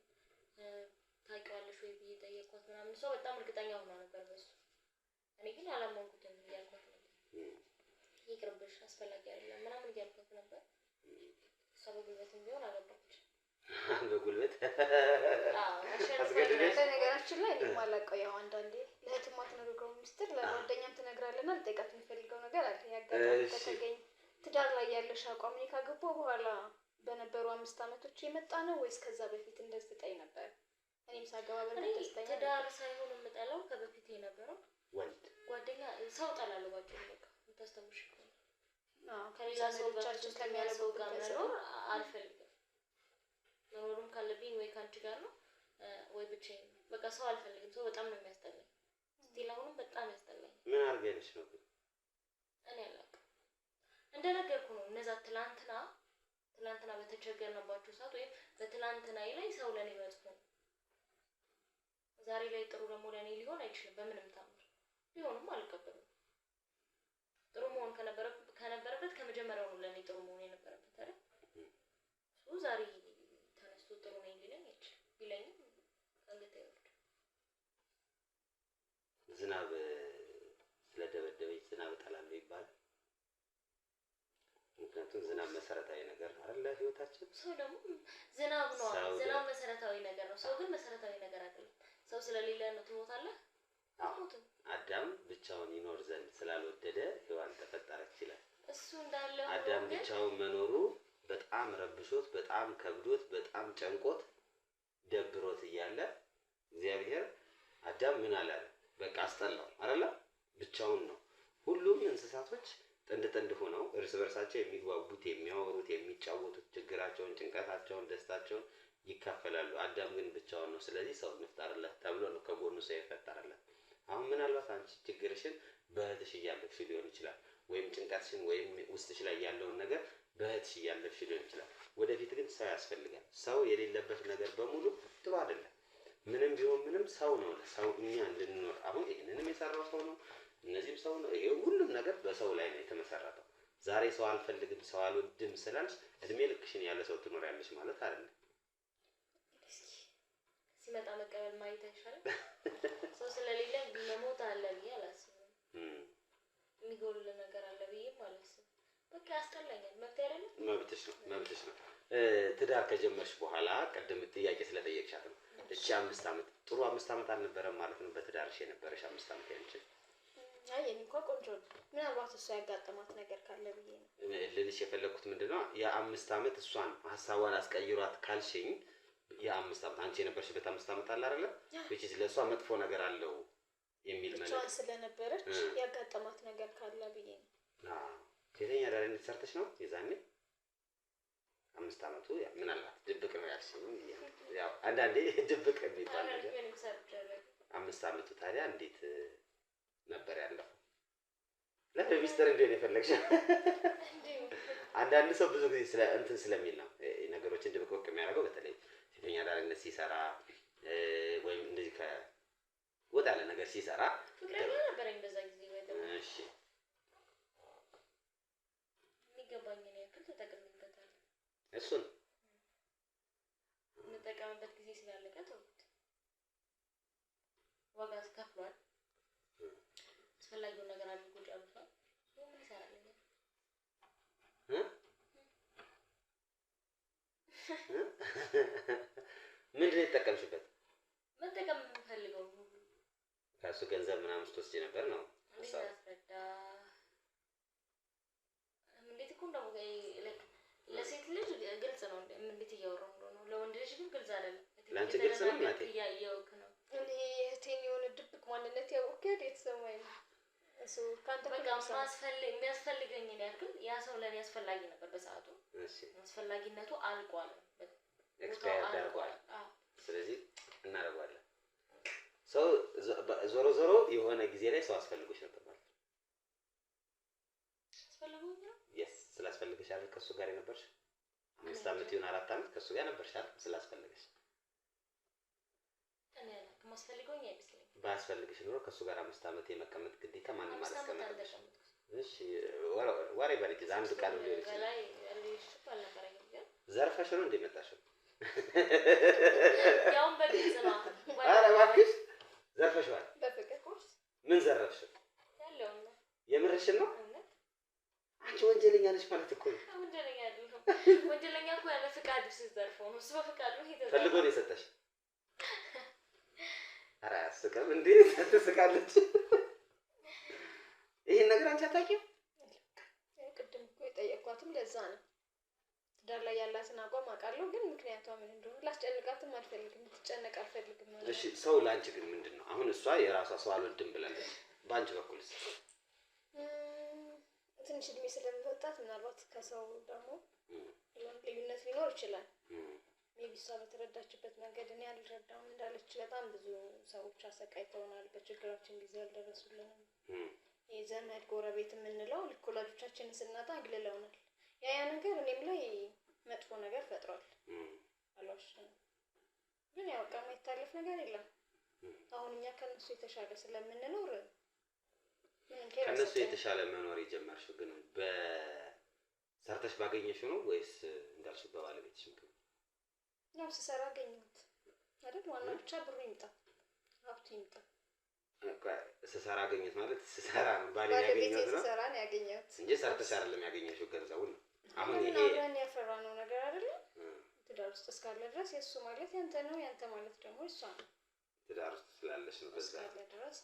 ታውቂዋለሽ ወይ ብዬ ጠየኳት ምናምን። እሷ በጣም እርግጠኛ ሆና ነበር በሱ። እኔ ግን አላመንኩትም እያልኳት ነበር። ይቅርብሽ አስፈላጊ አይደለም ምናምን እያልኳት ነበር። እሷ በጉልበትም ቢሆን አገባች። በጉልበት አስገድደሽ? በነገራችን ላይ እኔም አላውቀው። ያው አንዳንዴ ለእህትማ ትነግረው ሚስጥር ለጓደኛም ትነግራለና ልጠይቃት የሚፈልገው ነገር አለ። ያጋጣሚ ከተገኘ ትዳር ላይ ያለሽ አቋም እኔ ካገባሁ በኋላ በነበሩ 5 ዓመቶች የመጣ ነው ወይስ ከዛ በፊት እንደዚህ ትጠይ ነበር? እኔም ሳገባ በተስተኛ ትዳር ሳይሆን የምጠላው ከበፊት የነበረው ወንድ ጓደኛ ሰው ጠላለሁ። ባጭሩ በቃ የምታስተምርሽ ከሆነ ከሌላ ከሌላ ሰው ጋር ሰዎቻችን ከሚያደርገው ጋር መኖር አልፈልግም። መኖርም ካለብኝ ወይ ከአንቺ ጋር ነው ወይ ብቻዬን ነው። በቃ ሰው አልፈልግም። ሰው በጣም ነው የሚያስጠላኝ። ስቲል አሁንም በጣም ያስጠላኝ። ምን አድርገሽ ነው? እንደነገርኩ ነው። እነዛ ትላንትና በተቸገርንባቸው ሰዓት ወይም በትላንትና ላይ ሰው ለኔ መጥፎ ነው፣ ዛሬ ላይ ጥሩ ደግሞ ለኔ ሊሆን አይችልም በምንም ታምር። ቢሆንም አልቀበልም። ጥሩ መሆን ከነበረበት ከመጀመሪያው ነው ለኔ ጥሩ መሆን የነበረበት አይደል? እሱ ዛሬ ተነስቶ ጥሩ ነኝ ሊለኝ አይችልም። ቢለኝም አንገት አይወርድ። ዝናብ ስለደበደበኝ ዝናብ እጠላለሁ ይባላል። ምክንያቱም ዝናብ መሰረታዊ ነገር ነው አይደል ለህይወታችን። ሰው ደግሞ ዝናብ መሰረታዊ ነገር ነው። ሰው ግን መሰረታዊ ነገር አይደለም። ሰው ስለሌለ ነው ትሞታለህ። አትሞትም። አዳም ብቻውን ይኖር ዘንድ ስላልወደደ ሔዋን ተፈጠረች ይላል። እሱ እንዳለ አዳም ብቻውን መኖሩ በጣም ረብሾት፣ በጣም ከብዶት፣ በጣም ጨንቆት ደብሮት እያለ እግዚአብሔር አዳም ምን አለ? በቃ አስጠላው አይደለ? ብቻውን ነው። ሁሉም እንስሳቶች ጥንድ ሆነው እርስ በርሳቸው የሚግባቡት፣ የሚያወሩት፣ የሚጫወቱት፣ ችግራቸውን፣ ጭንቀታቸውን፣ ደስታቸውን ይካፈላሉ። አዳም ግን ብቻውን ነው። ስለዚህ ሰው እንፍጠርለት ተብሎ ነው ከጎኑ ሰው የፈጠረለት። አሁን ምናልባት አንቺ ችግርሽን በእህትሽ እያለፍሽ ሊሆን ይችላል፣ ወይም ጭንቀትሽን ወይም ውስጥሽ ላይ ያለውን ነገር በእህትሽ እያለፍሽ ሊሆን ይችላል። ወደፊት ግን ሰው ያስፈልጋል። ሰው የሌለበት ነገር በሙሉ ጥሩ አይደለም። ምንም ቢሆን ምንም ሰው ነው። ሰው እኛ እንድንኖር አሁን ይሄንንም የሰራው ሰው ነው፣ እነዚህም ሰው ነው። ይሄ ሁሉም ነገር በሰው ላይ ነው የተመሰረተው። ዛሬ ሰው አልፈልግም ሰው አልወድም ስላልሽ እድሜ ልክሽን ያለ ሰው ትኖሪያለሽ ማለት አይደለም። ሲመጣ መቀበል ማየት አይሻልም? ሰው ስለሌለ መሞት አለ ብዬ አላስብም። የሚጎል ነገር አለ ብዬም አላስብም። በቃ ያስጠላኛል። መብት አይደለም? መብትሽ ነው። ትዳር ከጀመርሽ በኋላ ቀደም ጥያቄ ስለጠየቅሻት ነው። እቺ 5 አመት ጥሩ 5 አመት አልነበረም ማለት ነው በትዳርሽ የነበረሽ 5 አመት ያንቺ? አይ የኔ እንኳን ቆንጆ ነው። ምናልባት እሷ ያጋጠማት ነገር ካለ ብዬ ነው ልልሽ የፈለኩት። ምንድነው የ5 አመት እሷን ሀሳቧን አስቀይሯት ካልሽኝ የ5 አመት አንቺ የነበርሽበት 5 አመት አለ አይደለ? which is ለሷ መጥፎ ነገር አለው የሚል ማለት ነው። ስለነበረች ያጋጠማት ነገር ካለ ብዬ ነው። ሴተኛ አዳሪነት ሰርተሽ ነው የዛኔ 5 አመቱ? ምናልባት ድብቅ ነው ያልሽኝ። ያው አንዳንዴ ድብቅ የሚባል ነገር 5 አመቱ ታዲያ እንዴት ነበር ያለው? ለምን ሚስጥር እንዴት የፈለግሽ? አንዳንድ ሰው ብዙ ጊዜ ስለሚል ነው ነገሮችን ድብቅ የሚያደርገው። በተለይ ሴተኛ አዳሪነት ሲሰራ ወይም እንደዚህ ከወጣ ያለ ነገር ሲሰራ ፍቅረኛ ነበረኝ በዛ ጊዜ ወይ ደግሞ እሺ የሚገባኝን ያክል ተጠቅሜበታለሁ። እሱን የምጠቀምበት ጊዜ ስላለቀ ተውኩት። ዋጋ ከፍሏል። አስፈላጊውን ነገር አድርጎ ጨርሷል። ምን ይሰራልኛል? ምንድን ነው የተጠቀምሽበት? መጠቀም የምፈልገው ከእሱ ገንዘብ ምናምን ስትወስጂ ነበር ነው? አስረዳ እንዴት እኮ እንደው ለሴት ልጅ ግልጽ ነው እንዴት እያወራሁ እንደሆነ፣ ለወንድ ልጅ ግን ግልጽ አይደለም። ለአንቺ ግልጽ ነው ማለት ነው? እያየሁህ ነው። እኔ እህቴን የሆነ ድብቅ ማንነት ያወቅህ የተሰማኝ ነው። እሱ ካንተ በቃ የሚያስፈልገኝን ያክል ያ ሰው ለኔ አስፈላጊ ነበር በሰዓቱ። እሺ አስፈላጊነቱ አልቋል፣ ኤክስፓየር አድርጓል። ስለዚህ እናደርጋለን። ሰው ዞሮ የሆነ ጊዜ ላይ ሰው አስፈልጎሽ ነበር ማለት ነው። አስፈልጎኝ ነው? ስላስፈልገሽ አይደል ከሱ ጋር የነበርሽ? 5 አመት ይሁን 4 አመት ከሱ ጋር ነበርሽ አይደል? ስላስፈልገሽ እኔ ማስፈልገኝ አይመስለኝም። ባስፈልግሽ ኖሮ ከሱ ጋር 5 አመት የመቀመጥ ግዴታ ማንም አላስቀመጠሽ። እሺ ወሬ ባሪክ አንድ ቃል ነው ይችላል። ላይ ያለሽ ባልነበረኝ ግን ዘርፈሽ ነው እንደመጣሽው ያው በግልጽ ነው። ኧረ እባክሽ ዘርፈሽዋል። በፍቅር ኮርስ ምን ዘረፍሽ? ያለው ነው። የምርሽን ነው? አንቺ ወንጀለኛ ነሽ ማለት እኮ ነው። ወንጀለኛ አይደለም። ወንጀለኛ እኮ ያለ ፍቃድ ሲዘርፈው ነው። እሱ በፍቃዱ ሄደ ፈልጎ ነው የሰጠሽ። ኧረ አያስቅም እንዴ? ትስቃለች። ይሄን ነገር አንቺ አታውቂም? ቅድም እኮ የጠየኳትም ለዛ ነው። ትዳር ላይ ያላትን አቋም አውቃለሁ፣ ግን ምክንያቷ ምን እንደሆነ ላስጨንቃትም አልፈልግም፣ ልትጨነቅ አልፈልግም ማለት ነው። እሺ ሰው ላንቺ ግን ምንድነው? አሁን እሷ የራሷ ሰው አልወድም ብላለች። ባንቺ በኩልስ? ትንሽ እድሜ ስለሚወጣት ምናልባት ከሰው ደግሞ ልዩነት ሊኖር ይችላል። ሜቢ እሷ በተረዳችበት መንገድ እኔ አልረዳም እንዳለች በጣም ብዙ ሰዎች አሰቃይተውናል። በችግራችን ጊዜ አልደረሱልንም። የዘመድ ጎረቤት የምንለው ልክ ወላጆቻችንን ስናጣ አግልለውናል። ያ ነገር እኔም ላይ መጥፎ ነገር ፈጥሯል። አልዋሽም። ግን ያው በቃ የማይታለፍ ነገር የለም። አሁን እኛ ከነሱ የተሻለ ስለምንኖር ከነሱ የተሻለ መኖር የጀመርሽው ግን በሰርተሽ ባገኘሽው ነው ወይስ እንዳልሽው በባለቤትሽ ምክንያት? ያው ስሰራ አገኘሁት አይደል? ዋና ብቻ ብሩ ይምጣ፣ ሀብቱ ይምጣ። ስሰራ አገኘሁት ማለት ስሰራ ነው ባለቤቴ ስሰራ ነው ያገኘሁት እንጂ ሰርተሽ አይደለም ያገኘሽው ገንዘቡን። አሁን ይሄ አብረን ያፈራነው ነገር አይደለም። ትዳር ውስጥ እስካለ ድረስ የእሱ ማለት ያንተ ነው፣ ያንተ ማለት ደግሞ እሷ ነው። ትዳር ውስጥ ስላለሽ ነው በዛ እስካለ ድረስ